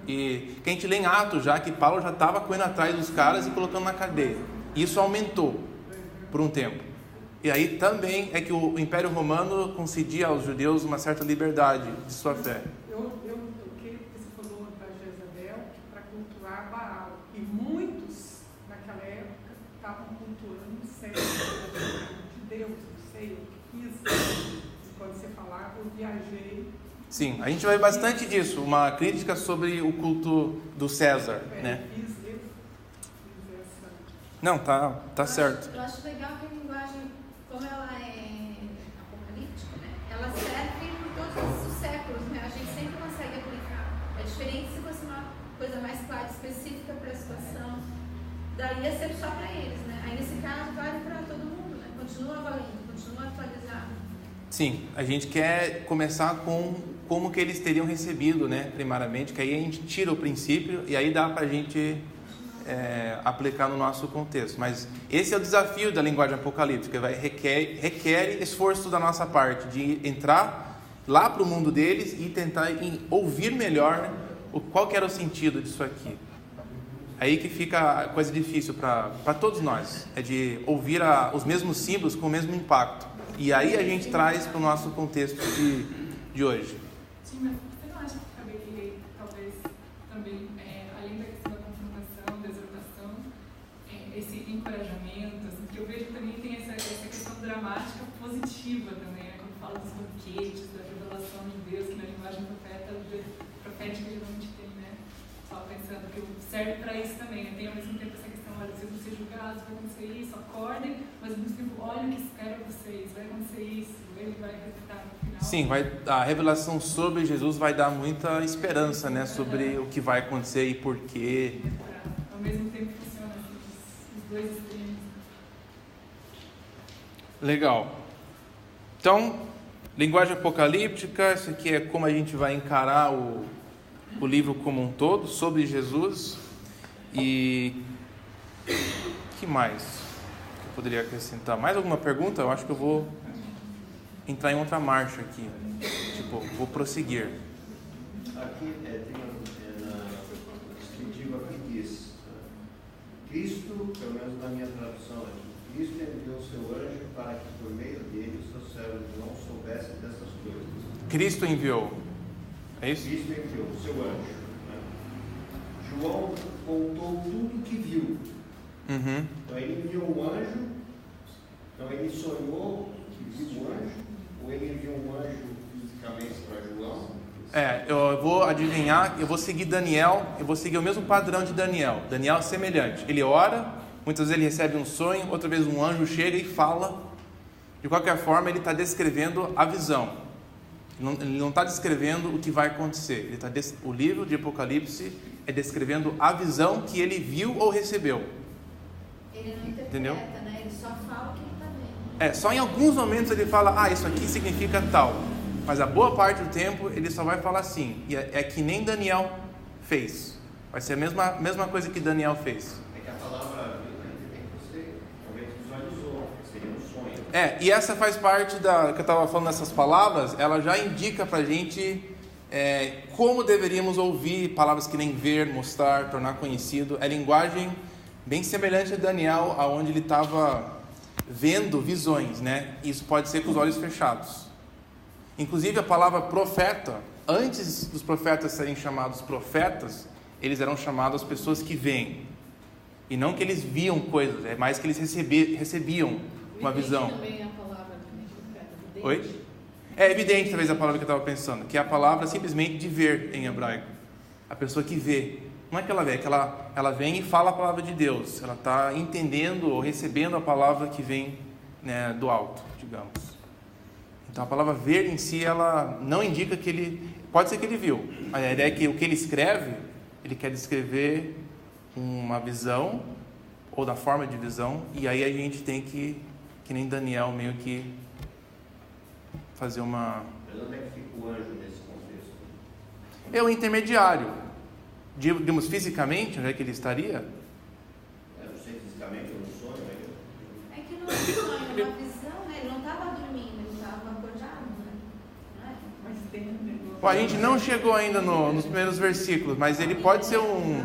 e que a gente lê em Atos já, que Paulo já estava correndo atrás dos caras e colocando na cadeia. E isso aumentou por um tempo. E aí também é que o Império Romano concedia aos judeus uma certa liberdade de sua fé. Eu toquei, porque você falou da Jezabel, para cultuar Baal. E muitos, naquela época, estavam cultuando César, de Deus, não sei, o que fiz. Quando você falava, eu viajei. Sim, a gente vai ver bastante disso, uma crítica sobre o culto do César, né? Fiz essa... Não, tá certo. Eu acho legal que a linguagem, como ela é apocalíptica, né? Ela serve por todos os séculos, né? A gente sempre consegue aplicar. É diferente se fosse uma coisa mais clara, específica para a situação. Daí ia ser só para eles, né? Aí nesse caso vale para todo mundo, né? Continua valendo, continua atualizado. Sim, a gente quer começar com como que eles teriam recebido, né? Primariamente, que aí a gente tira o princípio e aí dá para a gente aplicar no nosso contexto. Mas esse é o desafio da linguagem apocalíptica, requer esforço da nossa parte, de entrar lá para o mundo deles e tentar ouvir melhor, né, qual que era o sentido disso aqui. Aí que fica a coisa difícil para todos nós, é de ouvir os mesmos símbolos com o mesmo impacto. E aí a gente traz para o nosso contexto de hoje. Sim, mas você não acha que caberia, talvez, também, além da questão da confrontação, da exortação, esse encorajamento, assim, que eu vejo também tem essa questão dramática positiva também, né? Quando fala dos banquetes, da revelação de Deus, que na linguagem profética geralmente tem, né? Só pensando que serve para isso também, né? Tem ao mesmo tempo essa questão, olha, vocês vão ser julgados, vai acontecer isso, acordem, mas ao mesmo tempo, olha o que espera vocês, vai acontecer isso, ele vai resultar no final. Sim, a revelação sobre Jesus vai dar muita esperança, né, sobre o que vai acontecer e por quê. Ao mesmo tempo funciona assim, os dois extremos. Legal. Então, linguagem apocalíptica, isso aqui é como a gente vai encarar o livro como um todo, sobre Jesus. E que mais que eu poderia acrescentar? Mais alguma pergunta? Eu acho que eu vou entrar em outra marcha aqui. Tipo, vou prosseguir. Aqui na descritiva aqui diz, Cristo, pelo menos na minha tradução aqui, Cristo enviou seu anjo para que por meio dele os seus servos não soubessem dessas coisas. Cristo enviou. É isso? Cristo enviou o seu anjo. Né? João contou tudo o que viu. Uhum. Então ele enviou um anjo, então ele sonhou que viu um anjo, ou ele enviou um anjo fisicamente para João? Eu vou adivinhar, eu vou seguir Daniel, eu vou seguir o mesmo padrão de Daniel. Daniel é semelhante. Ele ora, muitas vezes ele recebe um sonho, outra vez um anjo chega e fala. De qualquer forma, ele está descrevendo a visão. Ele não está descrevendo o que vai acontecer. O livro de Apocalipse é descrevendo a visão que ele viu ou recebeu. Ele não interpreta, entendeu? né? Ele só fala o que ele está vendo. Só em alguns momentos ele fala, isso aqui significa tal. Mas a boa parte do tempo ele só vai falar assim. E é que nem Daniel fez. Vai ser a mesma coisa que Daniel fez. É que a palavra que você talvez visualizou, seria um sonho. E essa faz parte que eu estava falando dessas palavras, ela já indica pra gente como deveríamos ouvir, palavras que nem ver, mostrar, tornar conhecido. É linguagem bem semelhante a Daniel, aonde ele estava vendo visões, né? Isso pode ser com os olhos fechados. Inclusive a palavra profeta, antes dos profetas serem chamados profetas, eles eram chamados pessoas que veem. E não que eles viam coisas, é mais que eles recebiam uma visão. Também a palavra também, profeta, Oi? É evidente, talvez, a palavra que eu estava pensando, que é a palavra simplesmente de ver em hebraico. A pessoa que vê. Não é que ela vê, é que ela vem e fala a palavra de Deus. Ela está entendendo ou recebendo a palavra que vem, né, do alto, digamos. Então a palavra ver em si, ela não indica que ele... Pode ser que ele viu. A ideia é que o que ele escreve, ele quer descrever uma visão, ou da forma de visão, e aí a gente tem que nem Daniel, meio que fazer uma... Mas onde é que fica o anjo nesse contexto? É o intermediário. Digamos, fisicamente, onde é que ele estaria? Eu não sei fisicamente, eu não sonho. É que não é um sonho, é uma visão, né? Ele não estava dormindo, ele estava acordado, né? Não é? Mas tem um negócio. Bom, a gente não chegou ainda nos primeiros versículos, mas ele pode ser um...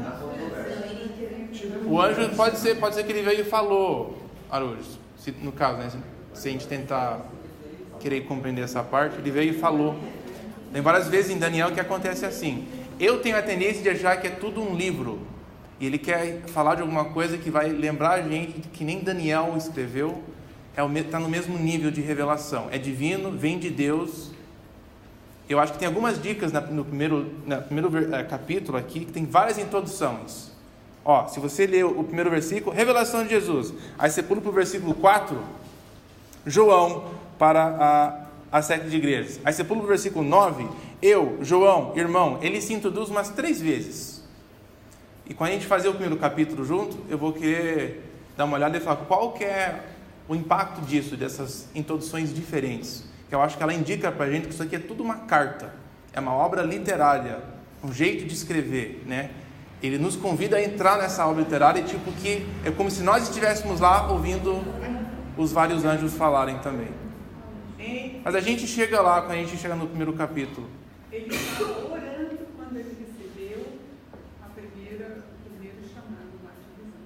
O anjo pode ser que ele veio e falou, Arujos, no caso, né? Se a gente tentar querer compreender essa parte, ele veio e falou. Tem várias vezes em Daniel que acontece assim. Eu tenho a tendência de achar que é tudo um livro, e ele quer falar de alguma coisa que vai lembrar a gente que nem Daniel escreveu, está no mesmo nível de revelação. É divino, vem de Deus. Eu acho que tem algumas dicas no primeiro capítulo aqui, que tem várias introduções. Ó, se você ler o primeiro versículo, revelação de Jesus. Aí você pula para o versículo 4, João, para a série de igrejas. Aí você pula para o versículo 9, eu, João, irmão. Ele se introduz umas 3 vezes. E quando a gente fazer o primeiro capítulo junto, eu vou querer dar uma olhada e falar qual que é o impacto disso, dessas introduções diferentes. Que eu acho que ela indica para a gente que isso aqui é tudo uma carta. É uma obra literária, um jeito de escrever, né? Ele nos convida a entrar nessa obra literária, tipo que é como se nós estivéssemos lá ouvindo os vários anjos falarem também. Mas a gente chega lá, quando a gente chega no primeiro capítulo. Ele estava orando quando ele recebeu o primeiro chamado lá de visão.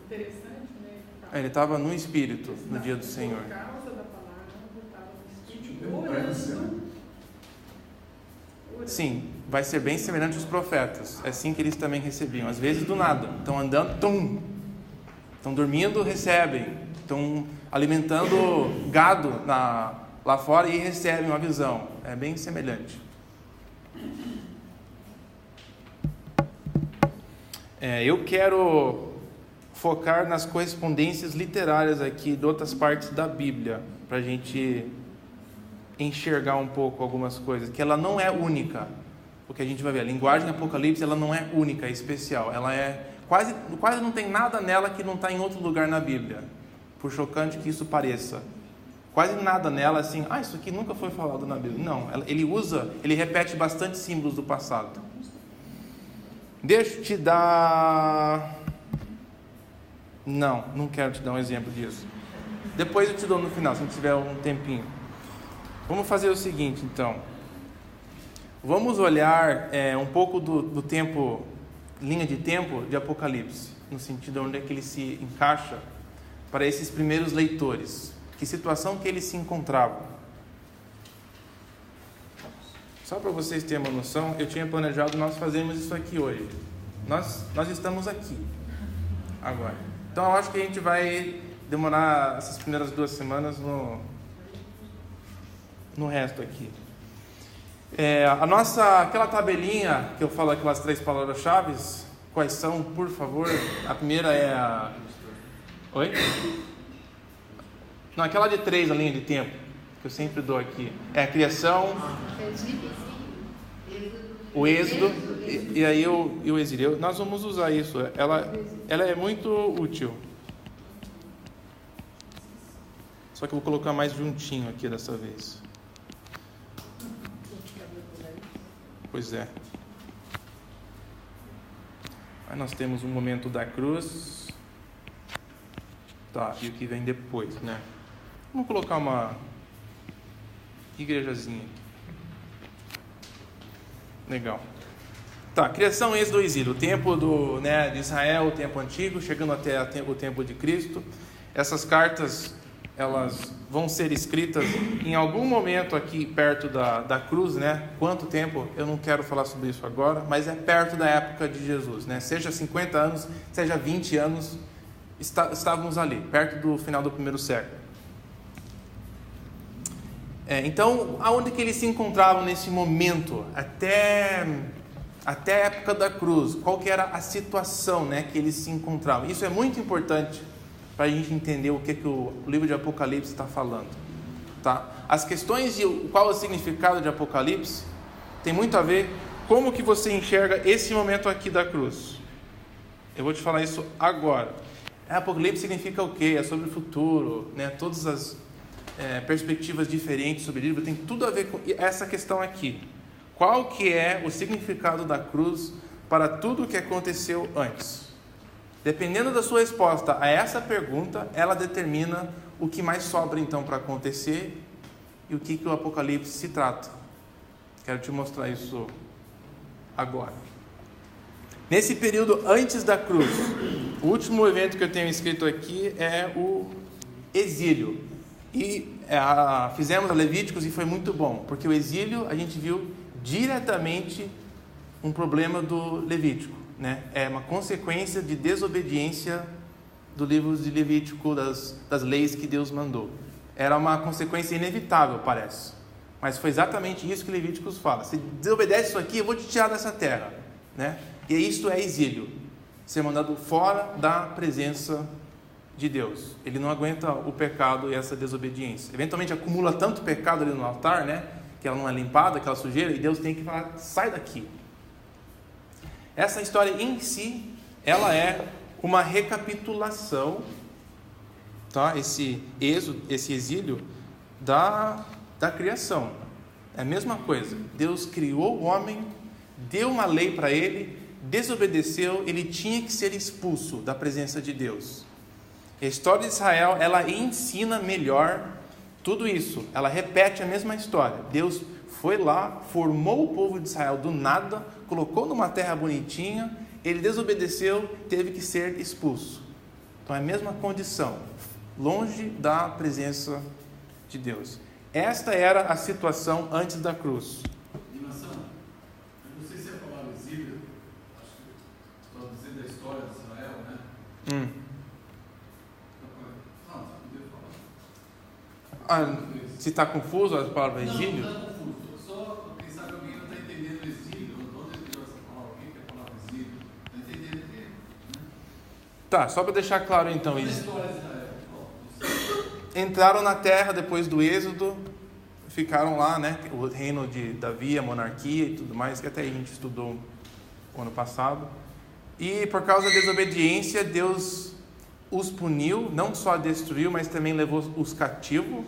Interessante, né? Ele estava no Espírito, no dia do Senhor. Por causa da palavra, ele estava no Espírito orando. Sim, vai ser bem semelhante aos profetas. É assim que eles também recebiam. Às vezes do nada. Estão andando, tum. Estão dormindo, recebem. Estão alimentando gado lá fora e recebem uma visão. É bem semelhante. Eu quero focar nas correspondências literárias aqui de outras partes da Bíblia, para a gente enxergar um pouco algumas coisas, que ela não é única. Porque a gente vai ver, a linguagem Apocalipse, ela não é única, é especial. Ela é quase não tem nada nela que não está em outro lugar na Bíblia. Por chocante que isso pareça. Quase nada nela assim, isso aqui nunca foi falado na Bíblia. Não, ele repete bastante símbolos do passado. Deixa eu te dar... Não quero te dar um exemplo disso. Depois eu te dou no final, se não tiver um tempinho. Vamos fazer o seguinte, então. Vamos olhar um pouco do tempo, linha de tempo de Apocalipse, no sentido onde é que ele se encaixa para esses primeiros leitores. Que situação que eles se encontravam. Só para vocês terem uma noção, eu tinha planejado nós fazermos isso aqui hoje. Nós estamos aqui, agora. Então eu acho que a gente vai demorar essas primeiras 2 semanas no resto aqui. Aquela tabelinha que eu falo, aquelas 3 palavras-chave, quais são, por favor? A primeira é a... Oi? Não, aquela de 3, a linha de tempo, que eu sempre dou aqui. É a criação, o êxodo e aí o exílio. Nós vamos usar isso. Ela é muito útil. Só que eu vou colocar mais juntinho aqui dessa vez. Pois é. Aí nós temos o momento da cruz. Tá, e o que vem depois, né? Vamos colocar uma igrejazinha aqui. Legal. Tá, criação, êxodo, exílio. O tempo de Israel, o tempo antigo, chegando até o tempo de Cristo. Essas cartas, elas vão ser escritas em algum momento aqui perto da cruz, né? Quanto tempo? Eu não quero falar sobre isso agora, mas é perto da época de Jesus, né? Seja 50 anos, seja 20 anos, estávamos ali, perto do final do primeiro século. Então, aonde que eles se encontravam nesse momento, até a época da cruz? Qual que era a situação, né, que eles se encontravam? Isso é muito importante para a gente entender o que o livro de Apocalipse está falando, tá? As questões de qual é o significado de Apocalipse tem muito a ver como que você enxerga esse momento aqui da cruz. Eu vou te falar isso agora. Apocalipse significa o quê? É sobre o futuro, né? Todas as perspectivas diferentes sobre o livro tem tudo a ver com essa questão aqui. Qual que é o significado da cruz para tudo o que aconteceu antes? Dependendo da sua resposta a essa pergunta, ela determina o que mais sobra então para acontecer e o que o Apocalipse se trata. Quero te mostrar isso agora. Nesse período antes da cruz, o último evento que eu tenho escrito aqui é o exílio. E fizemos a Levíticos e foi muito bom, porque o exílio a gente viu diretamente um problema do Levítico, né? É uma consequência de desobediência do livro de Levítico, das leis que Deus mandou. Era uma consequência inevitável, parece, mas foi exatamente isso que Levíticos fala: se desobedece isso aqui, eu vou te tirar dessa terra, né? E isto é exílio, ser mandado fora da presença de Deus. Ele não aguenta o pecado e essa desobediência. Eventualmente acumula tanto pecado ali no altar, né, que ela não é limpada, aquela sujeira, e Deus tem que falar: sai daqui. Essa história em si, ela é uma recapitulação, tá? Esse exílio da criação. É a mesma coisa. Deus criou o homem, deu uma lei para ele, desobedeceu, ele tinha que ser expulso da presença de Deus. A história de Israel, ela ensina melhor tudo isso. Ela repete a mesma história. Deus foi lá, formou o povo de Israel do nada, colocou numa terra bonitinha, ele desobedeceu, teve que ser expulso. Então é a mesma condição, longe da presença de Deus. Esta era a situação antes da cruz. Animação, eu não sei se é a palavra exílio, acho que traduzendo a história de Israel, né? Se está confuso a palavra exílio? Não é confuso. Só quem sabe alguém não está entendendo o exílio. Onde ele tirou essa palavra? O que é a palavra exílio? Está entendendo o quê? Tá, só para deixar claro então isso. História de Israel. Entraram na terra depois do êxodo, ficaram lá, né? O reino de Davi, a monarquia e tudo mais, que até a gente estudou o ano passado. E por causa da desobediência, Deus os puniu, não só destruiu, mas também levou os cativos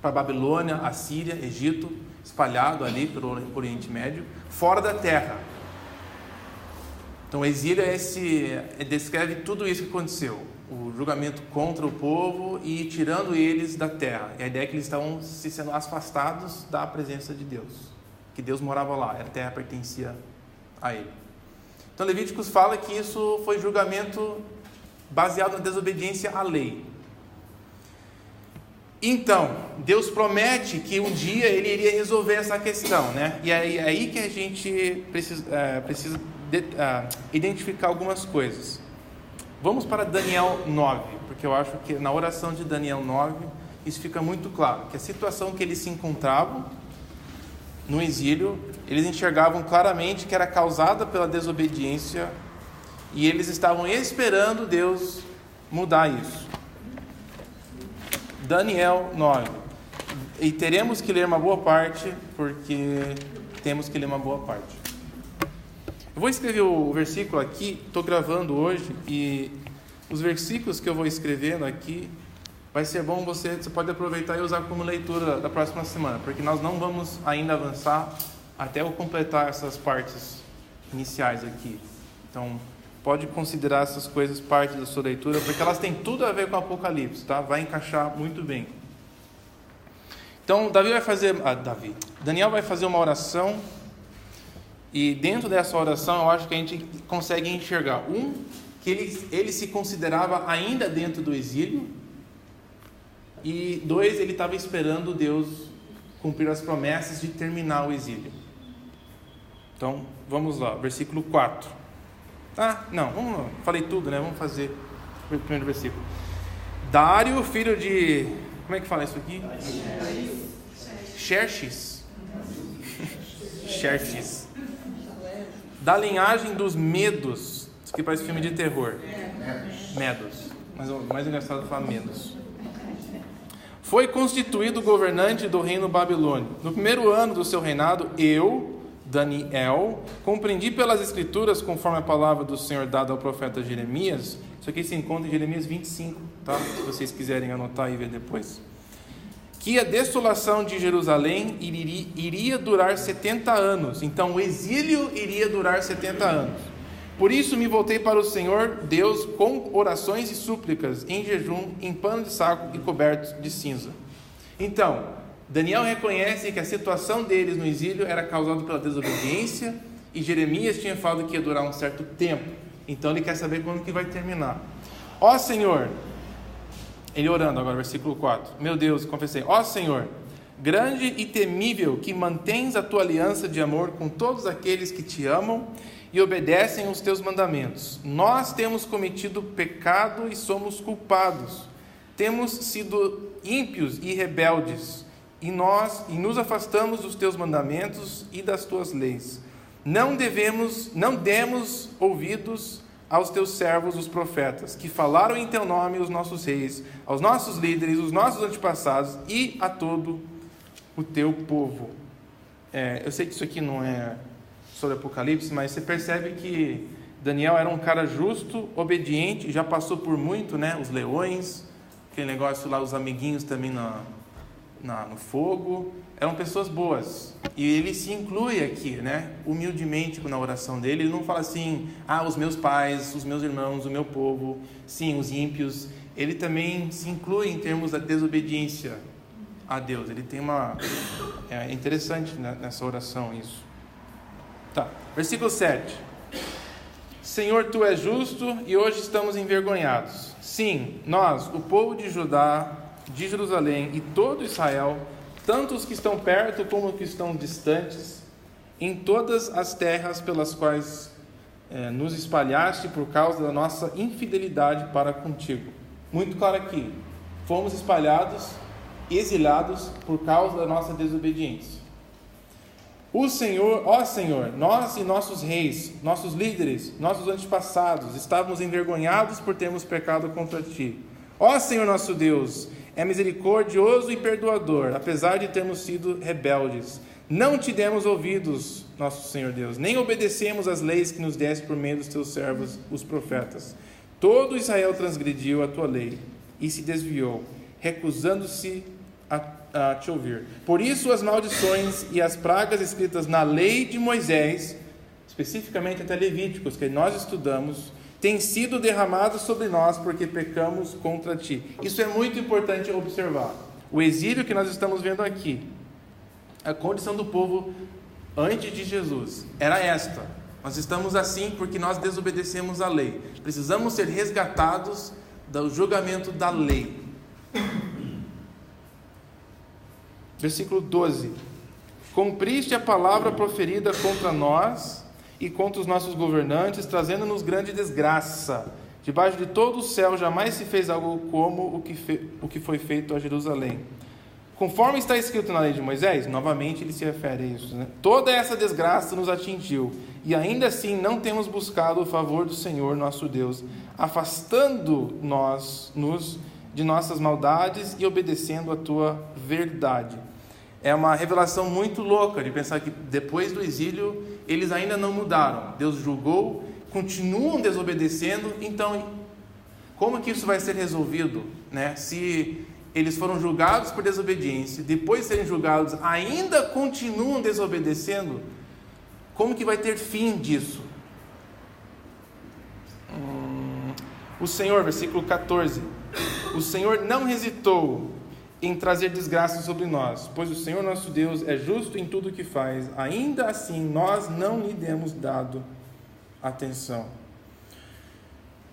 para Babilônia, Assíria, Egito, espalhado ali pelo Oriente Médio, fora da terra. Então o exílio descreve tudo isso que aconteceu, o julgamento contra o povo e tirando eles da terra. E a ideia é que eles estavam sendo afastados da presença de Deus, que Deus morava lá, a terra pertencia a ele. Então Levíticos fala que isso foi julgamento baseado na desobediência à lei. Então, Deus promete que um dia Ele iria resolver essa questão, né? E é aí que a gente precisa identificar algumas coisas. Vamos para Daniel 9, porque eu acho que na oração de Daniel 9, isso fica muito claro, que a situação que eles se encontravam no exílio, eles enxergavam claramente que era causada pela desobediência e eles estavam esperando Deus mudar isso. Daniel 9. E teremos que ler uma boa parte, porque temos que ler uma boa parte. Eu vou escrever o versículo aqui, estou gravando hoje, e os versículos que eu vou escrevendo aqui, vai ser bom você pode aproveitar e usar como leitura da próxima semana, porque nós não vamos ainda avançar até eu completar essas partes iniciais aqui. Então, pode considerar essas coisas parte da sua leitura, porque elas têm tudo a ver com o Apocalipse, tá? Vai encaixar muito bem. Então, Daniel vai fazer uma oração E dentro dessa oração, eu acho que a gente consegue enxergar, que ele se considerava ainda dentro do exílio, e 2, ele estava esperando Deus cumprir as promessas de terminar o exílio. Então, vamos lá, versículo 4. Vamos lá, falei tudo, né? Vamos fazer o primeiro versículo. Dário, filho de... Como é que fala isso aqui? Xerxes. Xerxes. Da linhagem dos Medos. Isso aqui parece filme de terror. Medos. Mas o mais engraçado é falar Medos. Foi constituído governante do reino babilônico. No primeiro ano do seu reinado, eu, Daniel, compreendi pelas escrituras, conforme a palavra do Senhor dada ao profeta Jeremias. Isso aqui se encontra em Jeremias 25, tá? Se vocês quiserem anotar e ver depois. Que a desolação de Jerusalém iria durar 70 anos. Então o exílio iria durar 70 anos. Por isso me voltei para o Senhor Deus com orações e súplicas, em jejum, em pano de saco e cobertos de cinza. Então, Daniel reconhece que a situação deles no exílio era causada pela desobediência, e Jeremias tinha falado que ia durar um certo tempo. Então ele quer saber quando que vai terminar. Ó Senhor, ele orando agora, versículo 4. Meu Deus, confessei. Ó Senhor, grande e temível, que mantens a tua aliança de amor com todos aqueles que te amam e obedecem os teus mandamentos. Nós temos cometido pecado e somos culpados. Temos sido ímpios e rebeldes, e nos afastamos dos teus mandamentos e das tuas leis. Não demos ouvidos aos teus servos, os profetas, que falaram em teu nome os nossos reis, aos nossos líderes, os nossos antepassados e a todo o teu povo. Eu sei que isso aqui não é sobre Apocalipse, mas você percebe que Daniel era um cara justo, obediente, já passou por muito, né? Os leões, aquele negócio lá, os amiguinhos também no fogo, eram pessoas boas. E ele se inclui aqui, né? Humildemente na oração dele. Ele não fala assim, os meus pais, os meus irmãos, o meu povo, sim, os ímpios. Ele também se inclui em termos da desobediência a Deus. Ele tem é interessante nessa oração isso. Tá, versículo 7. Senhor, tu és justo e hoje estamos envergonhados. Sim, nós, o povo de Judá, de Jerusalém e todo Israel, tanto os que estão perto como os que estão distantes, em todas as terras pelas quais nos espalhaste por causa da nossa infidelidade para contigo. Muito claro aqui, fomos espalhados, exilados por causa da nossa desobediência. O Senhor, ó Senhor, nós e nossos reis, nossos líderes, nossos antepassados, estávamos envergonhados por termos pecado contra ti. Ó Senhor nosso Deus, é misericordioso e perdoador, apesar de termos sido rebeldes. Não te demos ouvidos, nosso Senhor Deus, nem obedecemos às leis que nos deste por meio dos teus servos, os profetas. Todo Israel transgrediu a tua lei e se desviou, recusando-se a te ouvir. Por isso as maldições e as pragas escritas na lei de Moisés, especificamente até Levíticos, que nós estudamos, têm sido derramadas sobre nós porque pecamos contra ti. Isso é muito importante observar. O exílio que nós estamos vendo aqui, a condição do povo antes de Jesus era esta: nós estamos assim porque nós desobedecemos a lei. Precisamos ser resgatados do julgamento da lei. Versículo 12. Cumpriste a palavra proferida contra nós e contra os nossos governantes, trazendo-nos grande desgraça. Debaixo de todo o céu jamais se fez algo como o que foi feito a Jerusalém. Conforme está escrito na lei de Moisés, novamente ele se refere a isso, né? Toda essa desgraça nos atingiu, e ainda assim não temos buscado o favor do Senhor nosso Deus, afastando-nos de nossas maldades e obedecendo a tua verdade. É uma revelação muito louca de pensar que depois do exílio eles ainda não mudaram. Deus julgou, continuam desobedecendo. Então, como que isso vai ser resolvido, né? Se eles foram julgados por desobediência, depois de serem julgados ainda continuam desobedecendo, como que vai ter fim disso? O Senhor, versículo 14, o Senhor não hesitou em trazer desgraça sobre nós, pois o Senhor nosso Deus é justo em tudo o que faz. Ainda assim, nós não lhe demos dado atenção.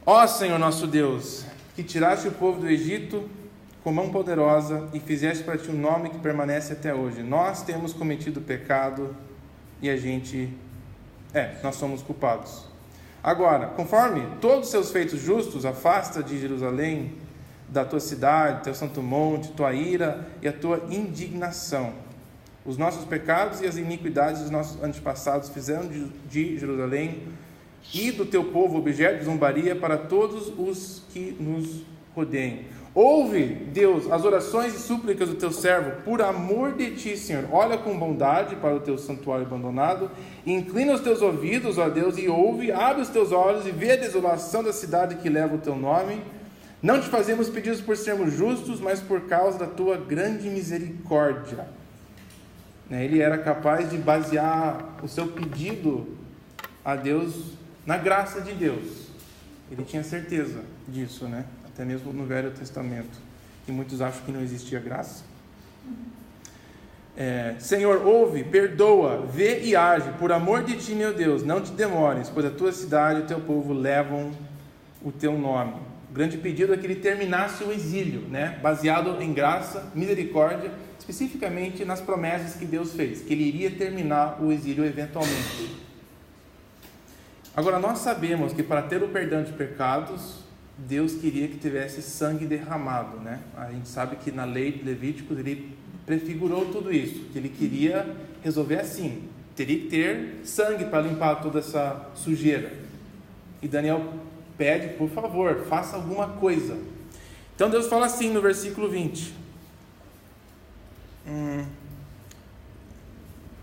Ó Senhor nosso Deus, que tiraste o povo do Egito com mão poderosa e fizeste para ti um nome que permanece até hoje. Nós temos cometido pecado e nós somos culpados. Agora, conforme todos os seus feitos justos, afasta de Jerusalém, da tua cidade, teu santo monte, tua ira e a tua indignação. Os nossos pecados e as iniquidades dos nossos antepassados fizeram de Jerusalém e do teu povo objeto de zombaria para todos os que nos rodeiam. Ouve, Deus, as orações e súplicas do teu servo, por amor de ti, Senhor. Olha com bondade para o teu santuário abandonado, e inclina os teus ouvidos, ó Deus, e ouve, abre os teus olhos e vê a desolação da cidade que leva o teu nome. Não te fazemos pedidos por sermos justos, mas por causa da tua grande misericórdia. Ele era capaz de basear o seu pedido a Deus na graça de Deus. Ele tinha certeza disso, né? Até mesmo no Velho Testamento, que muitos acham que não existia graça. Senhor, ouve, perdoa, vê e age, por amor de ti, meu Deus, não te demores, pois a tua cidade e o teu povo levam o teu nome. O grande pedido é que ele terminasse o exílio, né? Baseado em graça, misericórdia, especificamente nas promessas que Deus fez, que ele iria terminar o exílio eventualmente. Agora, nós sabemos que para ter o perdão de pecados, Deus queria que tivesse sangue derramado, né? A gente sabe que na lei de Levíticos ele prefigurou tudo isso, que ele queria resolver assim, teria que ter sangue para limpar toda essa sujeira. E Daniel pede, por favor, faça alguma coisa. Então Deus fala assim no versículo 20.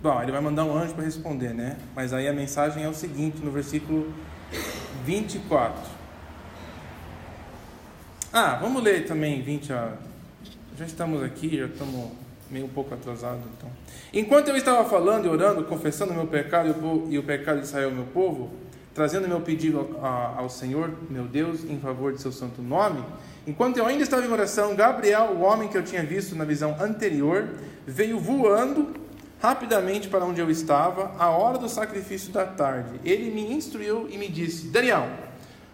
Bom, ele vai mandar um anjo para responder, né? Mas aí a mensagem é o seguinte, no versículo 24. Vamos ler também 20. Já estamos aqui, já estamos meio um pouco atrasados. Então. Enquanto eu estava falando e orando, confessando o meu pecado e o pecado de Israel, meu povo, trazendo meu pedido ao Senhor, meu Deus, em favor de seu santo nome, enquanto eu ainda estava em oração, Gabriel, o homem que eu tinha visto na visão anterior, veio voando rapidamente para onde eu estava, à hora do sacrifício da tarde. Ele me instruiu e me disse: Daniel,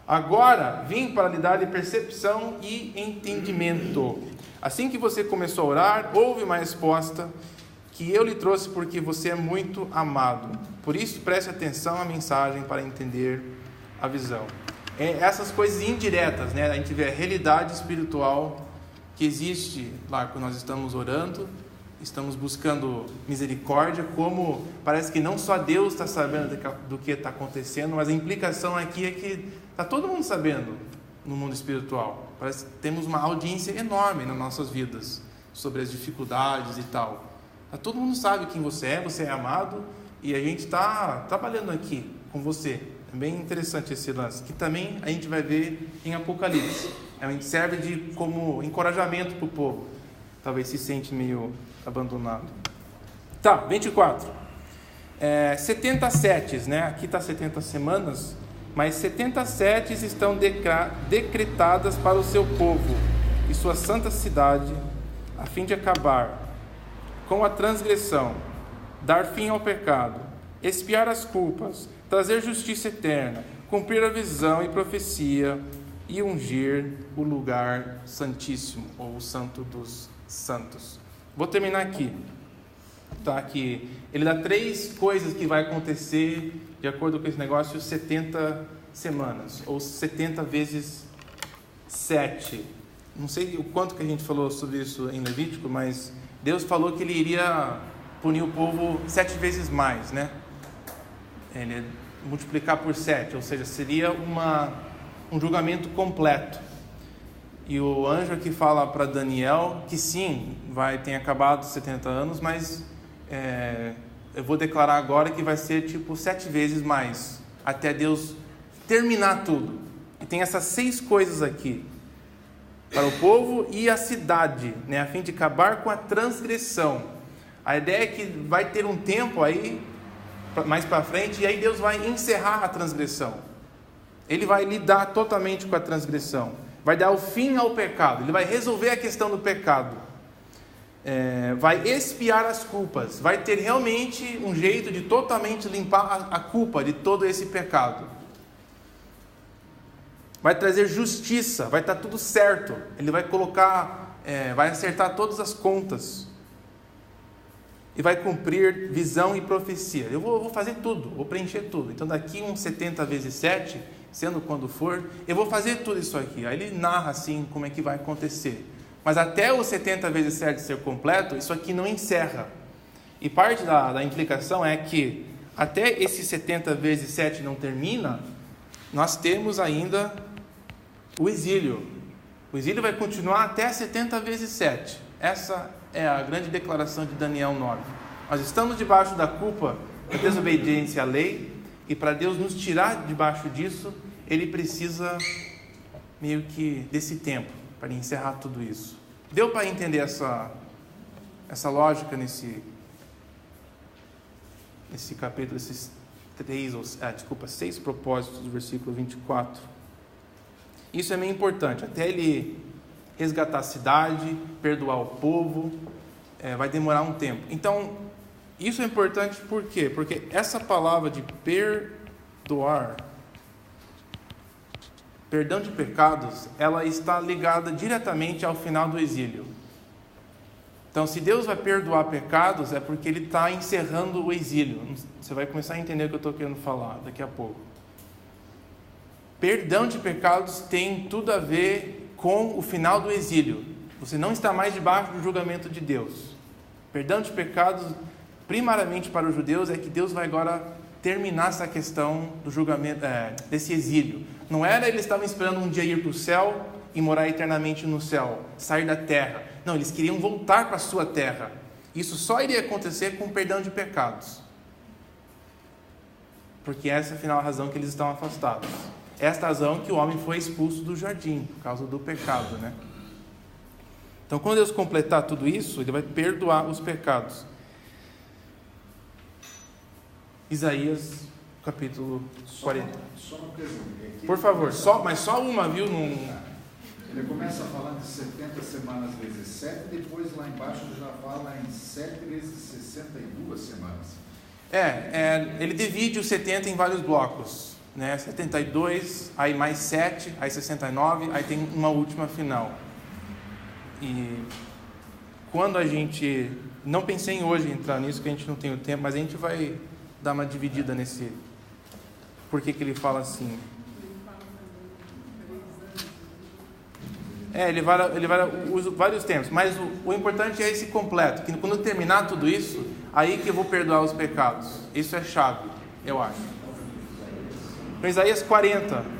agora vim para lhe dar percepção e entendimento. Assim que você começou a orar, houve uma resposta que eu lhe trouxe porque você é muito amado. Por isso, preste atenção à mensagem para entender a visão. Essas coisas indiretas, né? A gente vê a realidade espiritual que existe lá quando nós estamos orando, estamos buscando misericórdia, como parece que não só Deus está sabendo do que está acontecendo, mas a implicação aqui é que está todo mundo sabendo no mundo espiritual. Parece que temos uma audiência enorme nas nossas vidas sobre as dificuldades e tal. Todo mundo sabe quem você é amado, e a gente está trabalhando aqui com você. É bem interessante esse lance, que também a gente vai ver em Apocalipse. A gente serve como encorajamento para o povo. Talvez se sente meio abandonado. 24. 70 setes, né? Aqui está 70 semanas, mas 70 setes estão decretadas para o seu povo e sua santa cidade, a fim de acabar com a transgressão, dar fim ao pecado, expiar as culpas, trazer justiça eterna, cumprir a visão e profecia e ungir o lugar santíssimo, ou o santo dos santos. Vou terminar aqui. Que ele dá 3 coisas que vai acontecer de acordo com esse negócio, 70 semanas, ou 70 vezes 7. Não sei o quanto que a gente falou sobre isso em Levítico, mas Deus falou que ele iria punir o povo 7 vezes mais, né? Ele ia multiplicar por 7, ou seja, seria um julgamento completo. E o anjo aqui fala para Daniel que sim, tem acabado os 70 anos, mas eu vou declarar agora que vai ser 7 vezes mais, até Deus terminar tudo. E tem essas 6 coisas aqui, para o povo e a cidade, né, a fim de acabar com a transgressão. A ideia é que vai ter um tempo aí, mais para frente, e aí Deus vai encerrar a transgressão. Ele vai lidar totalmente com a transgressão. Vai dar o fim ao pecado. Ele vai resolver a questão do pecado. vai expiar as culpas, vai ter realmente um jeito de totalmente limpar a culpa de todo esse pecado. Vai trazer justiça, vai estar tudo certo. Ele vai colocar, vai acertar todas as contas. E vai cumprir visão e profecia. Eu vou fazer tudo, vou preencher tudo. Então daqui uns 70 vezes 7, sendo quando for, eu vou fazer tudo isso aqui. Aí ele narra assim como é que vai acontecer. Mas até o 70 vezes 7 ser completo, isso aqui não encerra. E parte da implicação é que até esse 70 vezes 7 não termina, nós temos ainda o exílio. O exílio vai continuar até 70 vezes 7. Essa é a grande declaração de Daniel 9. Nós estamos debaixo da culpa da desobediência à lei, e para Deus nos tirar debaixo disso, Ele precisa meio que desse tempo para encerrar tudo isso. Deu para entender essa lógica nesse capítulo, esses 6 propósitos do versículo 24. Isso é meio importante, até ele resgatar a cidade, perdoar o povo, vai demorar um tempo. Então, isso é importante por quê? Porque essa palavra de perdoar, perdão de pecados, ela está ligada diretamente ao final do exílio. Então, se Deus vai perdoar pecados, é porque Ele está encerrando o exílio. Você vai começar a entender o que eu estou querendo falar daqui a pouco. Perdão de pecados tem tudo a ver com o final do exílio. Você não está mais debaixo do julgamento de Deus. Perdão de pecados, primariamente para os judeus, é que Deus vai agora terminar essa questão do julgamento, desse exílio. Não era eles estavam esperando um dia ir para o céu e morar eternamente no céu, sair da terra. Não, eles queriam voltar para a sua terra. Isso só iria acontecer com perdão de pecados. Porque essa é afinal a razão que eles estão afastados. Esta razão que o homem foi expulso do jardim, por causa do pecado, né? Então, quando Deus completar tudo isso, Ele vai perdoar os pecados. Isaías, capítulo 40. Só uma pergunta. Por favor, mas só uma, viu? Ele começa falando de 70 semanas vezes 7, depois lá embaixo ele já fala em 7 vezes 62 semanas. Ele divide os 70 em vários blocos. 72, aí mais 7, aí 69, aí tem uma última final. E quando a gente... Não pensei em hoje entrar nisso, que a gente não tem o tempo, mas a gente vai dar uma dividida nesse... Por que ele fala assim? Ele usa vários tempos, mas o importante é esse completo, que quando terminar tudo isso, aí que eu vou perdoar os pecados. Isso é chave, eu acho. Então, Isaías 40.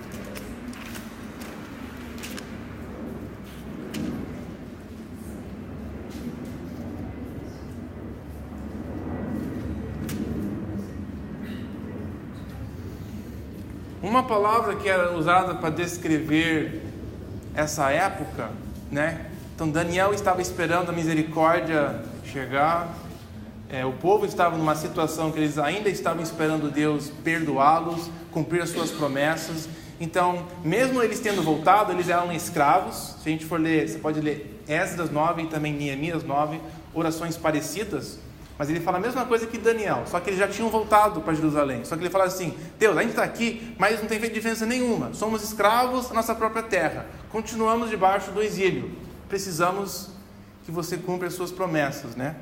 Uma palavra que era usada para descrever essa época, né? Então Daniel estava esperando a misericórdia chegar. O povo estava numa situação que eles ainda estavam esperando Deus perdoá-los, cumprir as suas promessas. Então, mesmo eles tendo voltado, eles eram escravos. Se a gente for ler, você pode ler Esdras 9 e também Neemias 9, orações parecidas. Mas ele fala a mesma coisa que Daniel, só que eles já tinham voltado para Jerusalém. Só que ele fala assim: Deus, a gente está aqui, mas não tem feito diferença nenhuma. Somos escravos da nossa própria terra. Continuamos debaixo do exílio. Precisamos que você cumpra as suas promessas, né?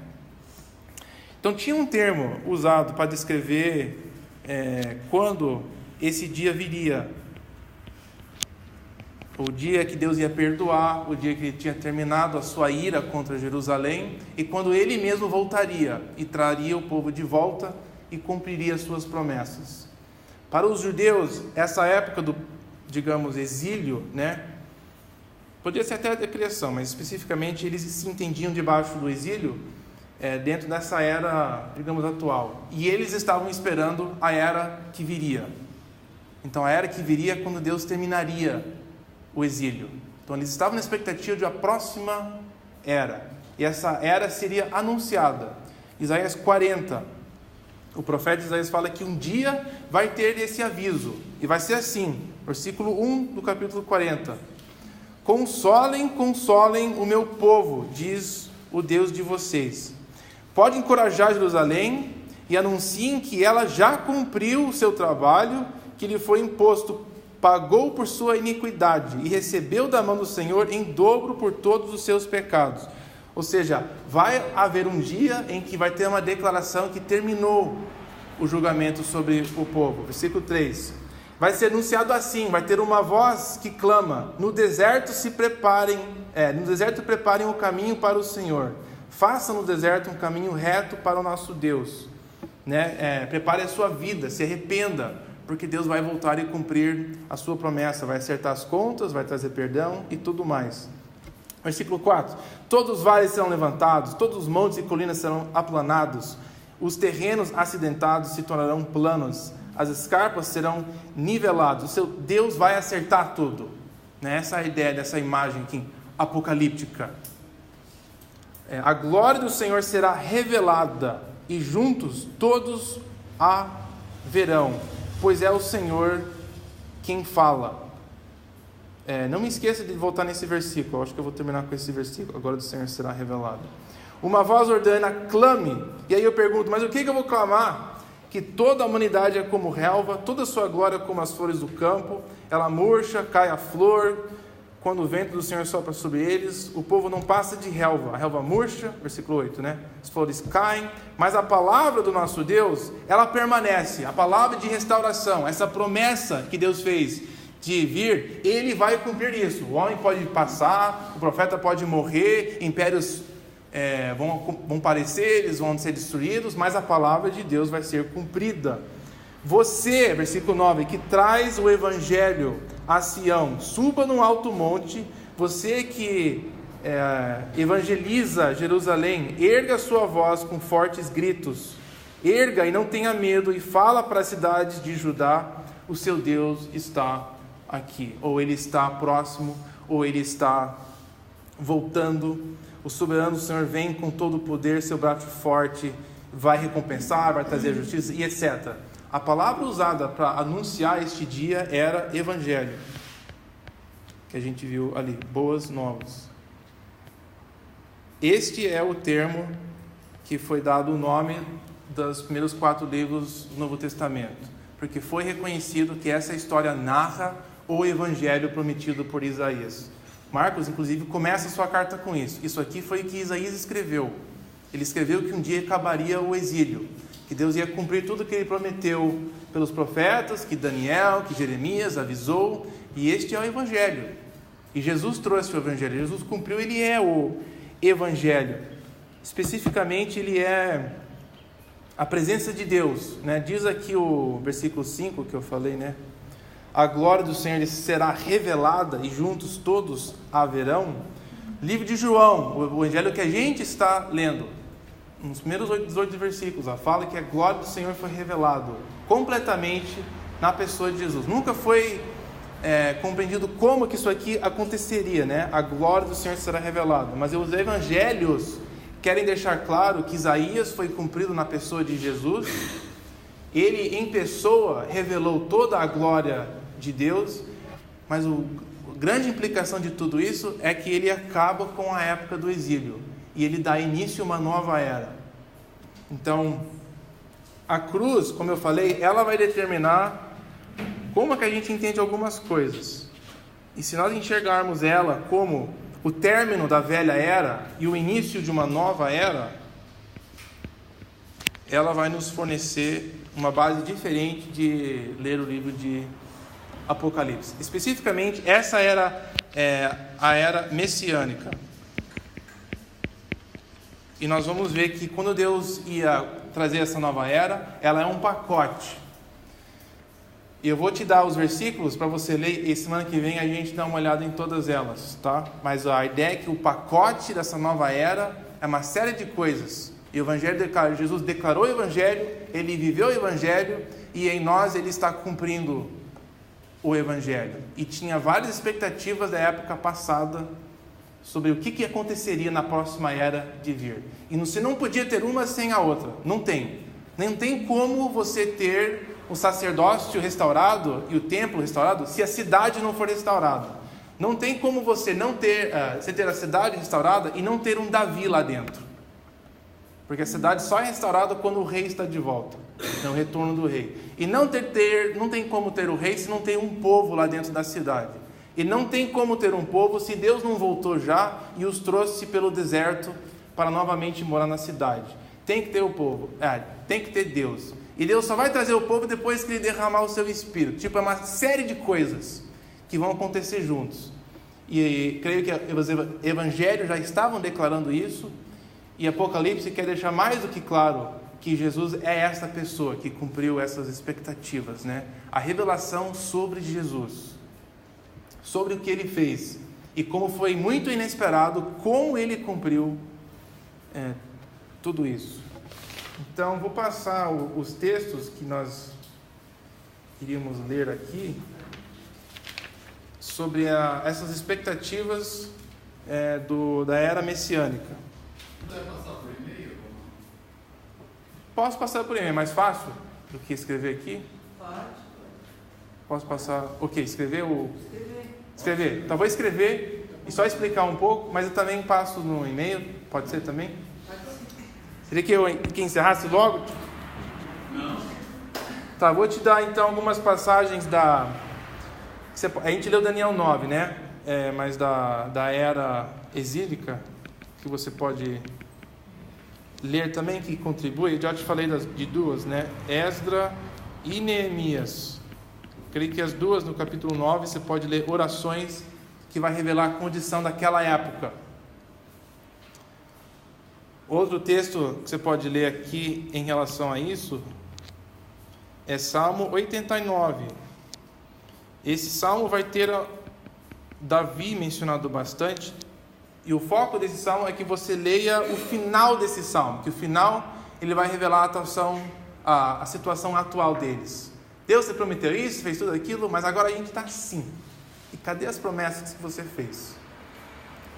Então tinha um termo usado para descrever quando esse dia viria. O dia que Deus ia perdoar, o dia que ele tinha terminado a sua ira contra Jerusalém, e quando ele mesmo voltaria e traria o povo de volta e cumpriria as suas promessas. Para os judeus, essa época do, digamos, exílio, né? Podia ser até a criação, mas especificamente eles se entendiam debaixo do exílio, dentro dessa era, digamos, atual. E eles estavam esperando a era que viria. Então a era que viria quando Deus terminaria o exílio. Então eles estavam na expectativa de uma próxima era. E essa era seria anunciada. Isaías 40. O profeta Isaías fala que um dia vai ter esse aviso. E vai ser assim. Versículo 1 do capítulo 40. Consolem, consolem o meu povo, diz o Deus de vocês. Pode encorajar Jerusalém e anunciem que ela já cumpriu o seu trabalho que lhe foi imposto, pagou por sua iniquidade e recebeu da mão do Senhor em dobro por todos os seus pecados. Ou seja, vai haver um dia em que vai ter uma declaração que terminou o julgamento sobre o povo. Versículo 3. Vai ser anunciado assim, vai ter uma voz que clama: no deserto preparem o caminho para o Senhor. Façam no deserto um caminho reto para o nosso Deus. Prepare a sua vida, se arrependa, porque Deus vai voltar e cumprir a sua promessa, vai acertar as contas, vai trazer perdão e tudo mais. Versículo 4. Todos os vales serão levantados, todos os montes e colinas serão aplanados, os terrenos acidentados se tornarão planos, as escarpas serão niveladas. O seu Deus vai acertar tudo. Essa é a ideia dessa imagem aqui, apocalíptica. A glória do Senhor será revelada e juntos todos a verão, pois é o Senhor quem fala. Não me esqueça de voltar nesse versículo. Eu acho que eu vou terminar com esse versículo. A glória do Senhor será revelada. Uma voz ordena: clame. E aí eu pergunto: mas o que eu vou clamar? Que toda a humanidade é como relva, toda a sua glória como as flores do campo. Ela murcha, cai a flor, quando o vento do Senhor sopra sobre eles. O povo não passa de relva. A relva murcha, versículo 8, As flores caem, mas a palavra do nosso Deus, ela permanece. A palavra de restauração, essa promessa que Deus fez de vir, Ele vai cumprir isso. O homem pode passar, o profeta pode morrer, impérios vão parecer, eles vão ser destruídos, mas a palavra de Deus vai ser cumprida. Você, versículo 9, que traz o evangelho a Sião, suba num alto monte. Você que evangeliza Jerusalém, erga sua voz com fortes gritos. Erga e não tenha medo, e fala para as cidades de Judá: o seu Deus está aqui. Ou Ele está próximo, ou Ele está voltando. O soberano Senhor vem com todo o poder, seu braço forte vai recompensar, vai trazer justiça e etc. A palavra usada para anunciar este dia era evangelho, que a gente viu ali, boas novas. Este é o termo que foi dado o nome dos primeiros 4 livros do Novo Testamento, porque foi reconhecido que essa história narra o evangelho prometido por Isaías. Marcos, inclusive, começa a sua carta com isso. Isso aqui foi o que Isaías escreveu. Ele escreveu que um dia acabaria o exílio, que Deus ia cumprir tudo que Ele prometeu pelos profetas, que Daniel, que Jeremias avisou, e este é o Evangelho. E Jesus trouxe o Evangelho, Jesus cumpriu, Ele é o Evangelho. Especificamente, Ele é a presença de Deus. Diz aqui o versículo 5 que eu falei, A glória do Senhor será revelada e juntos todos a verão. Livro de João, o evangelho que a gente está lendo, nos primeiros 18 versículos, fala que a glória do Senhor foi revelada completamente na pessoa de Jesus. Nunca foi compreendido como que isso aqui aconteceria, A glória do Senhor será revelada. Mas os evangelhos querem deixar claro que Isaías foi cumprido na pessoa de Jesus. Ele em pessoa revelou toda a glória de Deus, mas a grande implicação de tudo isso é que ele acaba com a época do exílio e ele dá início a uma nova era. Então, a cruz, como eu falei, ela vai determinar como que a gente entende algumas coisas. E se nós enxergarmos ela como o término da velha era e o início de uma nova era, ela vai nos fornecer uma base diferente de ler o livro de Apocalipse. Especificamente, essa era a era messiânica. E nós vamos ver que quando Deus ia trazer essa nova era, ela é um pacote. E eu vou te dar os versículos para você ler, e semana que vem a gente dá uma olhada em todas elas, tá? Mas a ideia é que o pacote dessa nova era é uma série de coisas. E o Evangelho declara, Jesus declarou o Evangelho, Ele viveu o Evangelho, e em nós Ele está cumprindo o Evangelho. E tinha várias expectativas da época passada sobre o que aconteceria na próxima era de vir. E você não podia ter uma sem a outra. Não tem. Não tem como você ter o sacerdócio restaurado e o templo restaurado se a cidade não for restaurada. Não tem como você você ter a cidade restaurada e não ter um Davi lá dentro. Porque a cidade só é restaurada quando o rei está de volta. É o retorno do rei. E não tem como ter o rei se não tem um povo lá dentro da cidade. E não tem como ter um povo se Deus não voltou já e os trouxe pelo deserto para novamente morar na cidade. Tem que ter o povo. Tem que ter Deus. E Deus só vai trazer o povo depois que Ele derramar o seu Espírito. É uma série de coisas que vão acontecer juntos. E creio que os evangelhos já estavam declarando isso. E Apocalipse quer deixar mais do que claro que Jesus é esta pessoa que cumpriu essas expectativas, né? A revelação sobre Jesus, sobre o que Ele fez e como foi muito inesperado, como Ele cumpriu tudo isso. Então, vou passar os textos que nós iríamos ler aqui sobre essas expectativas da era messiânica. Vai passar por e-mail? Posso passar por e-mail, é mais fácil do que escrever aqui? Pode. Posso passar, escrever? Escrever, então vou escrever e só explicar um pouco, mas eu também passo no e-mail, pode ser também? Pode ser. Seria que encerrasse logo? Não. Tá, vou te dar então algumas passagens a gente leu Daniel 9, né? Mas da era exílica, que você pode ler também, que contribui. Eu já te falei de duas, né? Esdra e Neemias. Creio que as duas, no capítulo 9, você pode ler orações que vai revelar a condição daquela época. Outro texto que você pode ler aqui em relação a isso é Salmo 89. Esse salmo vai ter Davi mencionado bastante. E o foco desse salmo é que você leia o final desse salmo, que o final ele vai revelar a situação atual deles. Deus te prometeu isso, fez tudo aquilo, mas agora a gente está assim. E cadê as promessas que você fez?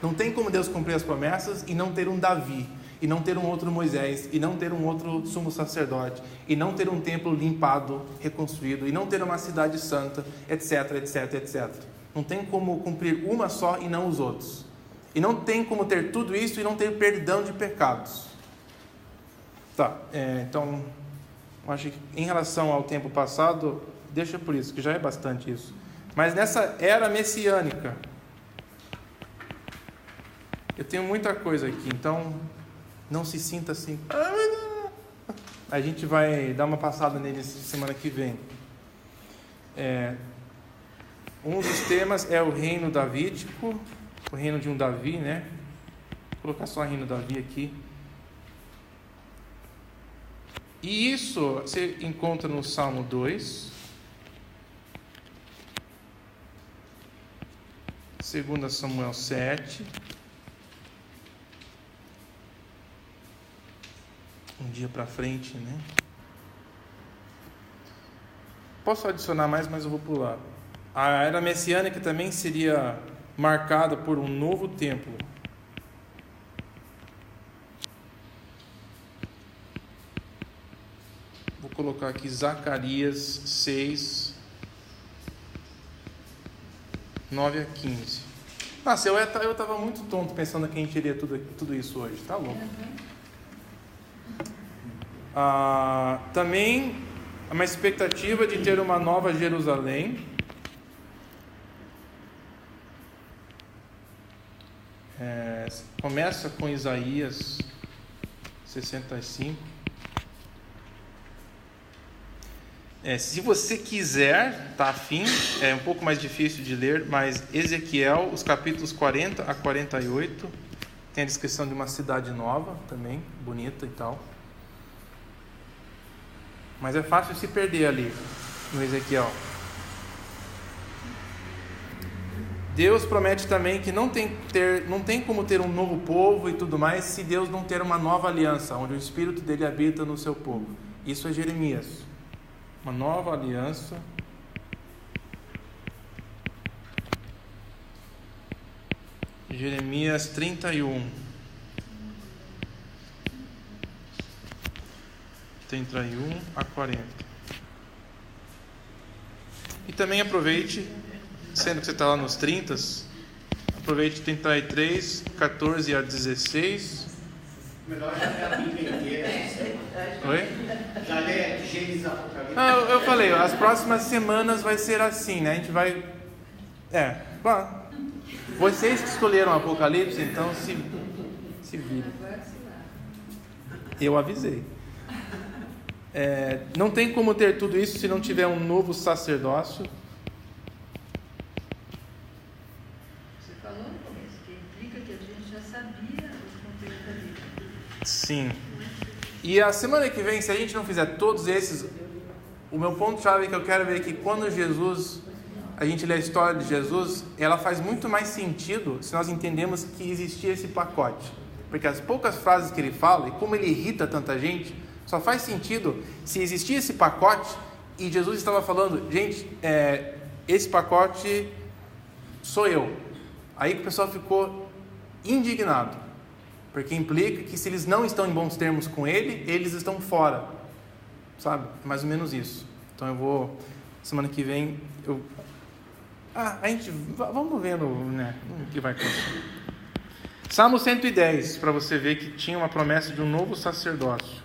Não tem como Deus cumprir as promessas e não ter um Davi, e não ter um outro Moisés, e não ter um outro sumo sacerdote, e não ter um templo limpado, reconstruído, e não ter uma cidade santa, etc, etc, etc. Não tem como cumprir uma só e não os outros. E não tem como ter tudo isso e não ter perdão de pecados. Tá, então, acho que em relação ao tempo passado, deixa por isso, que já é bastante isso. Mas nessa era messiânica, eu tenho muita coisa aqui, então não se sinta assim. A gente vai dar uma passada nele semana que vem. Um dos temas é o reino davídico, o reino de um Davi, né? Vou colocar só o reino Davi aqui. E isso você encontra no Salmo 2, 2 Samuel 7, um dia para frente, né? Posso adicionar mais, mas eu vou pular. A era messiânica também seria marcada por um novo templo. Vou colocar aqui Zacarias 6, 9 a 15. Nossa, eu estava muito tonto pensando que a gente iria tudo isso hoje. Tá louco. Também uma expectativa de ter uma nova Jerusalém. Começa com Isaías 65. Se você quiser, tá afim, é um pouco mais difícil de ler, mas Ezequiel, os capítulos 40 a 48, tem a descrição de uma cidade nova também, bonita e tal. Mas é fácil se perder ali no Ezequiel. Deus promete também que não tem como ter um novo povo e tudo mais se Deus não ter uma nova aliança, onde o Espírito dele habita no seu povo. Isso é Jeremias. Uma nova aliança. Jeremias 31. 31 a 40. E também aproveite, sendo que você está lá nos 30, Aproveite 33, 14 a 16. Melhor já ler a Bíblia inteira. Oi? Já lê Gênesis, Apocalipse. Não, eu falei, as próximas semanas vai ser assim, né? A gente vai... bom, vocês que escolheram o Apocalipse, então se virem. Eu avisei. Não tem como ter tudo isso se não tiver um novo sacerdócio. Você falou no começo que implica que a gente já sabia o conteúdo da Bíblia. Sim. E a semana que vem, se a gente não fizer todos esses, o meu ponto-chave que eu quero ver é que quando a gente lê a história de Jesus, ela faz muito mais sentido se nós entendemos que existia esse pacote. Porque as poucas frases que ele fala, e como ele irrita tanta gente, só faz sentido se existia esse pacote e Jesus estava falando, gente, esse pacote sou eu. Aí o pessoal ficou indignado, porque implica que se eles não estão em bons termos com ele, eles estão fora, sabe? Mais ou menos isso. Então eu vou, semana que vem, vamos vendo, né, o que vai acontecer. Salmo 110, para você ver que tinha uma promessa de um novo sacerdócio.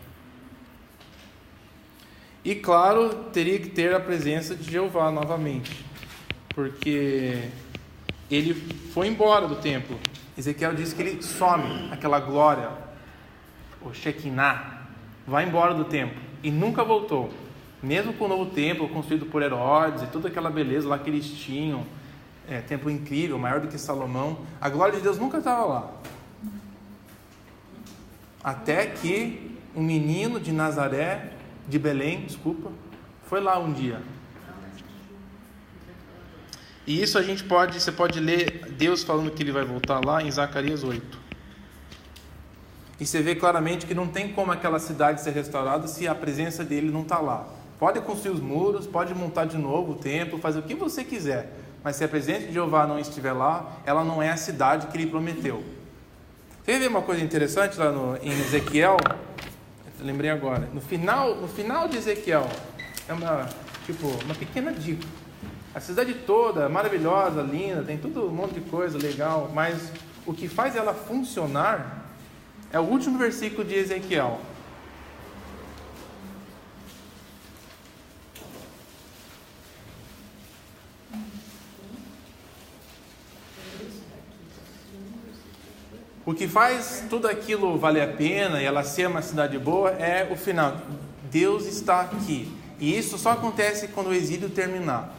E claro, teria que ter a presença de Jeová novamente, porque ele foi embora do templo. Ezequiel diz que ele some, aquela glória, o Shekinah, vai embora do templo e nunca voltou. Mesmo com o novo templo construído por Herodes e toda aquela beleza lá que eles tinham, templo incrível, maior do que Salomão, a glória de Deus nunca estava lá. Até que um menino de Nazaré, de Belém, foi lá um dia. E isso você pode ler Deus falando que ele vai voltar lá em Zacarias 8. E você vê claramente que não tem como aquela cidade ser restaurada se a presença dele não está lá. Pode construir os muros, pode montar de novo o templo, fazer o que você quiser. Mas se a presença de Jeová não estiver lá, ela não é a cidade que ele prometeu. Você vê uma coisa interessante lá em Ezequiel? Eu lembrei agora. No final de Ezequiel, é uma pequena dica. A cidade toda, maravilhosa, linda, tem tudo, um monte de coisa legal, mas o que faz ela funcionar é o último versículo de Ezequiel. O que faz tudo aquilo valer a pena e ela ser uma cidade boa é o final. Deus está aqui. E isso só acontece quando o exílio terminar.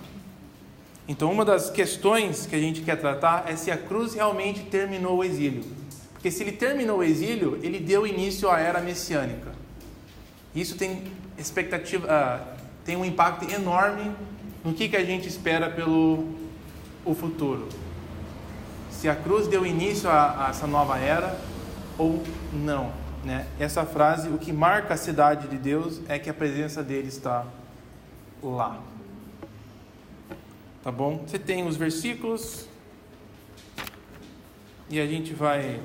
Então, uma das questões que a gente quer tratar é se a cruz realmente terminou o exílio. Porque se ele terminou o exílio, ele deu início à era messiânica. Isso tem tem um impacto enorme no que a gente espera pelo futuro. Se a cruz deu início a essa nova era ou não, né? Essa frase, o que marca a cidade de Deus é que a presença dele está lá. Tá bom? Você tem os versículos e a gente vai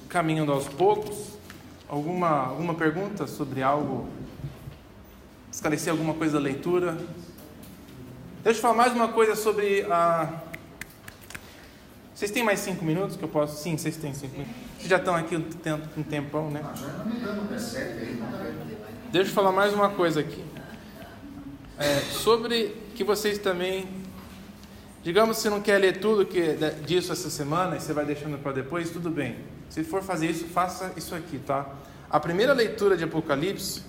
caminhando aos poucos. Alguma pergunta sobre algo? Esclarecer alguma coisa da leitura? Deixa eu falar mais uma coisa sobre Vocês têm mais 5 minutos que eu posso? Sim, vocês têm 5 minutos. Vocês já estão aqui um tempão, né? Já não me dando aí, Deixa eu falar mais uma coisa aqui. Sobre que vocês também... Digamos que você não quer ler tudo disso essa semana e você vai deixando para depois, tudo bem. Se for fazer isso, faça isso aqui, tá? A primeira leitura de Apocalipse,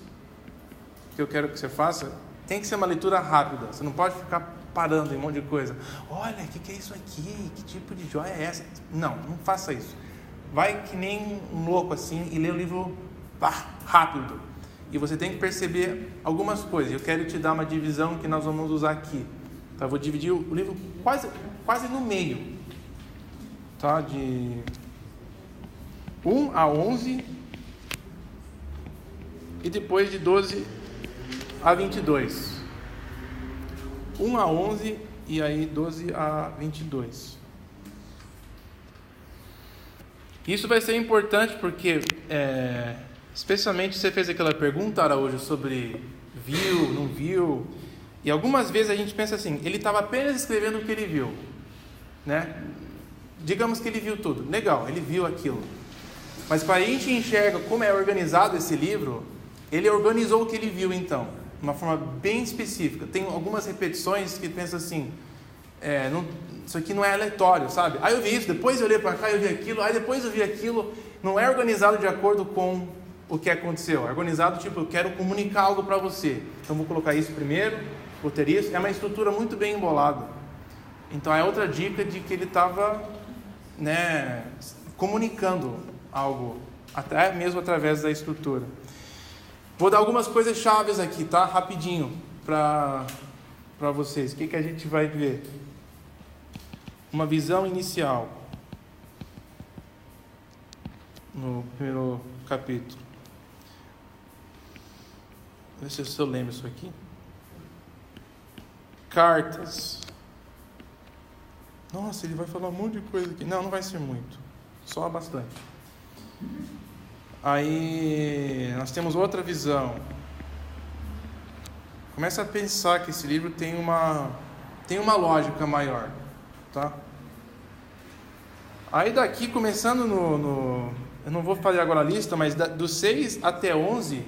que eu quero que você faça, tem que ser uma leitura rápida. Você não pode ficar parando em um monte de coisa. Olha, o que é isso aqui? Que tipo de joia é essa? Não faça isso. Vai que nem um louco assim e lê o livro rápido. E você tem que perceber algumas coisas. Eu quero te dar uma divisão que nós vamos usar aqui. Tá? Eu vou dividir o livro quase no meio. Tá? De 1 a 11 e depois de 12 a 22. 1 a 11 e aí 12 a 22. Isso vai ser importante porque, especialmente você fez aquela pergunta, Araújo, sobre viu, não viu. E algumas vezes a gente pensa assim, ele estava apenas escrevendo o que ele viu, né? digamos que ele viu tudo. Legal, ele viu aquilo. Mas para a gente enxergar como é organizado esse livro, ele organizou o que ele viu então, de uma forma bem específica. Tem algumas repetições que pensa assim, isso aqui não é aleatório, sabe? Aí eu vi isso, depois eu olhei para cá e eu vi aquilo, aí depois eu vi aquilo. Não é organizado de acordo com o que aconteceu. É organizado tipo, eu quero comunicar algo para você. Então vou colocar isso primeiro, vou ter isso. É uma estrutura muito bem embolada. Então é outra dica de que ele estava, comunicando algo, até mesmo através da estrutura. Vou dar algumas coisas chaves aqui, tá? Rapidinho, para vocês. O que a gente vai ver? Uma visão inicial no primeiro capítulo. Deixa eu ver se eu lembro isso aqui. Cartas. Nossa, ele vai falar um monte de coisa aqui. Não vai ser muito. Só bastante. Aí nós temos outra visão. Começa a pensar que esse livro tem uma lógica maior, tá? Aí daqui, começando eu não vou fazer agora a lista, mas do 6 até 11,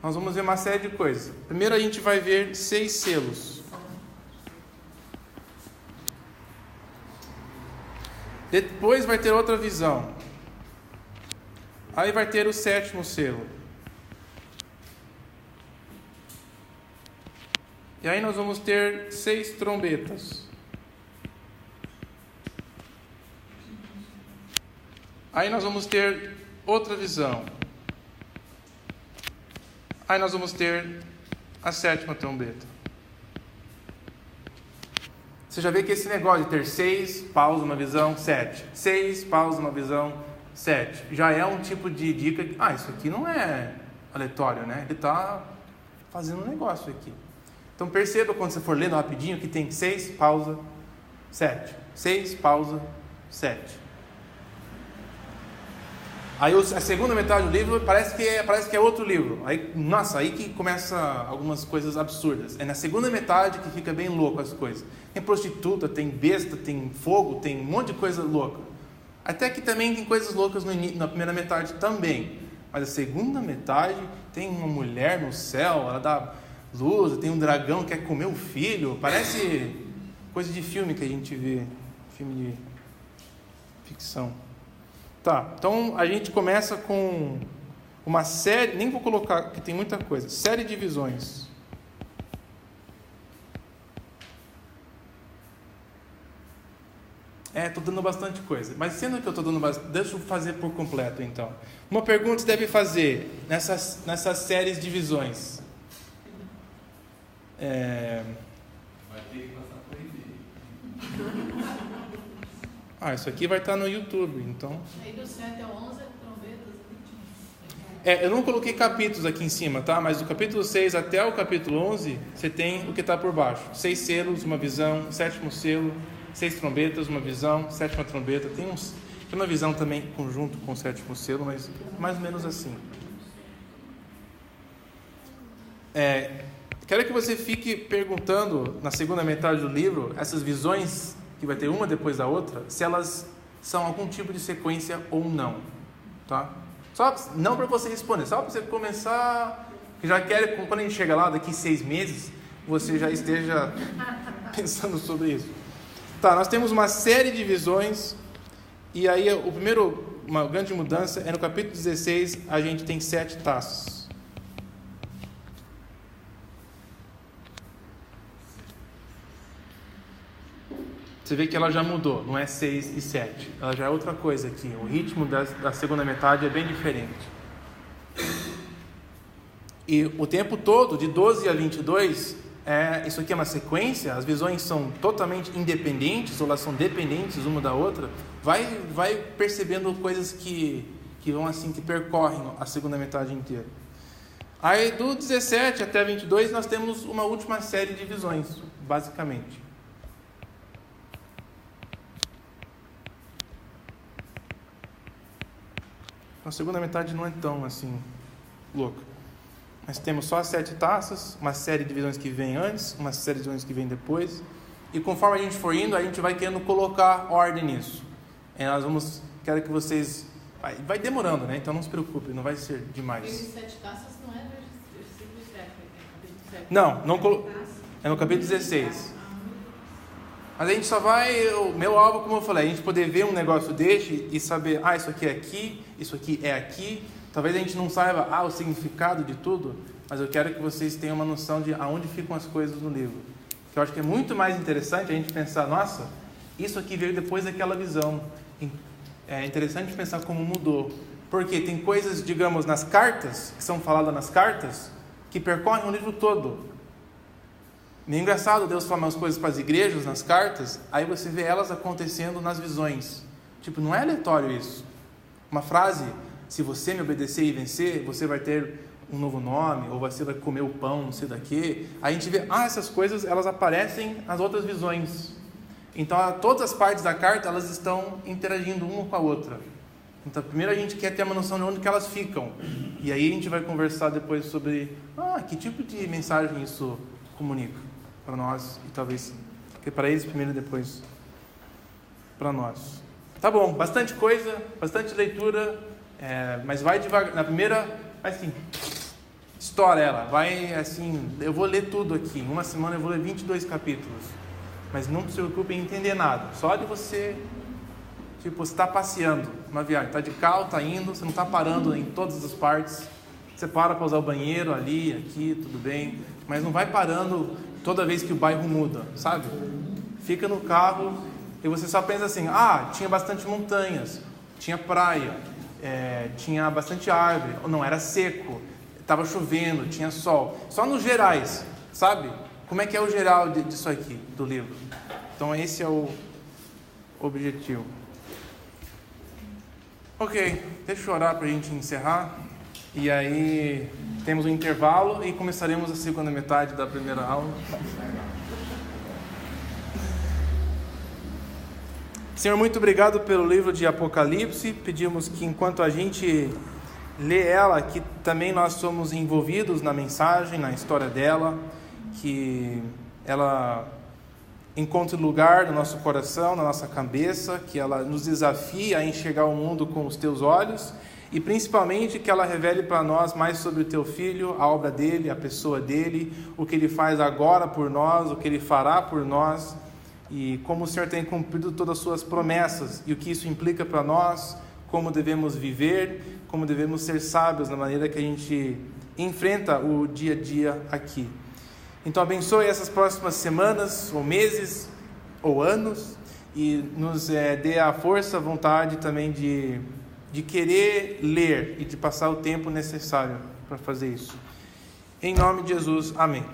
nós vamos ver uma série de coisas. Primeiro a gente vai ver 6 selos. Depois vai ter outra visão. Aí vai ter o 7º selo. E aí nós vamos ter 6 trombetas. Aí nós vamos ter outra visão. Aí nós vamos ter a 7ª trombeta. Você já vê que esse negócio de ter 6, pausa, uma visão, 7. 6, pausa, uma visão, 7. Já é um tipo de dica que, isso aqui não é aleatório, né? Ele está fazendo um negócio aqui. Então perceba quando você for lendo rapidinho que tem 6, pausa, 7. 6, pausa, 7. Aí a segunda metade do livro parece que é outro livro. Aí que começa algumas coisas absurdas. É na segunda metade que fica bem louco as coisas. Tem prostituta, tem besta, tem fogo, tem um monte de coisa louca. Até que também tem coisas loucas na primeira metade também. Mas a segunda metade tem uma mulher no céu, ela dá luz, tem um dragão que quer comer o filho. Parece coisa de filme que a gente vê. Filme de ficção. Tá, então a gente começa com uma série, nem vou colocar, que tem muita coisa, série de visões. Estou dando bastante coisa, mas sendo que eu estou dando bastante, deixa eu fazer por completo então. Uma pergunta você deve fazer nessas séries de visões. Vai ter que passar por e-mail. Isso aqui vai estar no YouTube, então. Aí do 7 ao 11 é trombetas. Eu não coloquei capítulos aqui em cima, tá? Mas do capítulo 6 até o capítulo 11, você tem o que está por baixo. 6 selos, uma visão, 7º selo, 6 trombetas, uma visão, 7ª trombeta. Tem uma visão também conjunto com o 7º selo, mas mais ou menos assim. Quero que você fique perguntando, na segunda metade do livro, essas visões, que vai ter uma depois da outra, se elas são algum tipo de sequência ou não, tá? Só não para você responder, só para você começar, que já quer, quando a gente chega lá daqui 6 meses, você já esteja pensando sobre isso. Tá, nós temos uma série de visões, e aí uma grande mudança é no capítulo 16, a gente tem 7 taças. Você vê que ela já mudou, não é 6 e 7. Ela já é outra coisa aqui. O ritmo da segunda metade é bem diferente. E o tempo todo, de 12 a 22, isso aqui é uma sequência. As visões são totalmente independentes, ou elas são dependentes uma da outra. Vai percebendo coisas que vão assim, que percorrem a segunda metade inteira. Aí do 17 até 22, nós temos uma última série de visões, basicamente. A segunda metade não é tão assim louca. Mas temos só as 7 taças, uma série de visões que vem antes, uma série de visões que vem depois, E conforme a gente for indo, a gente vai querendo colocar ordem nisso. Quero que vocês... Vai demorando, né? Então não se preocupe, não vai ser demais. Aqueles 7 taças não é versículo 7, é capítulo 7. Não, é no capítulo 16. Mas a gente só vai... O meu alvo, como eu falei, a gente poder ver um negócio deste e saber, isso aqui é aqui, isso aqui é aqui. Talvez a gente não saiba o significado de tudo, mas eu quero que vocês tenham uma noção de aonde ficam as coisas no livro. Que eu acho que é muito mais interessante a gente pensar, nossa, isso aqui veio depois daquela visão. É interessante pensar como mudou. Porque tem coisas, digamos, nas cartas, que são faladas nas cartas, que percorrem o livro todo. É engraçado Deus falar umas coisas para as igrejas, nas cartas, aí você vê elas acontecendo nas visões. Tipo, não é aleatório isso. Uma frase, se você me obedecer e vencer, você vai ter um novo nome, ou você vai comer o pão, não sei daqui. Aí a gente vê, essas coisas, elas aparecem nas outras visões. Então, todas as partes da carta, elas estão interagindo uma com a outra. Então, primeiro a gente quer ter uma noção de onde que elas ficam. E aí a gente vai conversar depois sobre, que tipo de mensagem isso comunica para nós. E talvez, que para eles primeiro e depois para nós. Tá bom, bastante coisa, bastante leitura, mas vai devagar. Na primeira, assim, estoura ela. Vai assim, eu vou ler tudo aqui. Em uma semana eu vou ler 22 capítulos. Mas não se preocupe em entender nada. Só de você, você está passeando uma viagem. Está de carro, está indo, você não está parando em todas as partes. Você para usar o banheiro ali, aqui, tudo bem. Mas não vai parando toda vez que o bairro muda, sabe? Fica no carro e você só pensa assim, tinha bastante montanhas, tinha praia, tinha bastante árvore, ou não, era seco, estava chovendo, tinha sol. Só nos gerais, sabe? Como é que é o geral disso aqui, do livro? Então esse é o objetivo. Ok, deixa eu orar para a gente encerrar. E aí temos um intervalo e começaremos a segunda metade da primeira aula. Senhor, muito obrigado pelo livro de Apocalipse. Pedimos que enquanto a gente lê ela, que também nós somos envolvidos na mensagem, na história dela, que ela encontre lugar no nosso coração, na nossa cabeça, que ela nos desafie a enxergar o mundo com os teus olhos e principalmente que ela revele para nós mais sobre o teu Filho, a obra dele, a pessoa dele, o que ele faz agora por nós, o que ele fará por nós e como o Senhor tem cumprido todas as suas promessas e o que isso implica para nós, como devemos viver, como devemos ser sábios na maneira que a gente enfrenta o dia a dia aqui. Então abençoe essas próximas semanas, ou meses, ou anos, e nos dê a força, a vontade também de querer ler e de passar o tempo necessário para fazer isso. Em nome de Jesus, amém.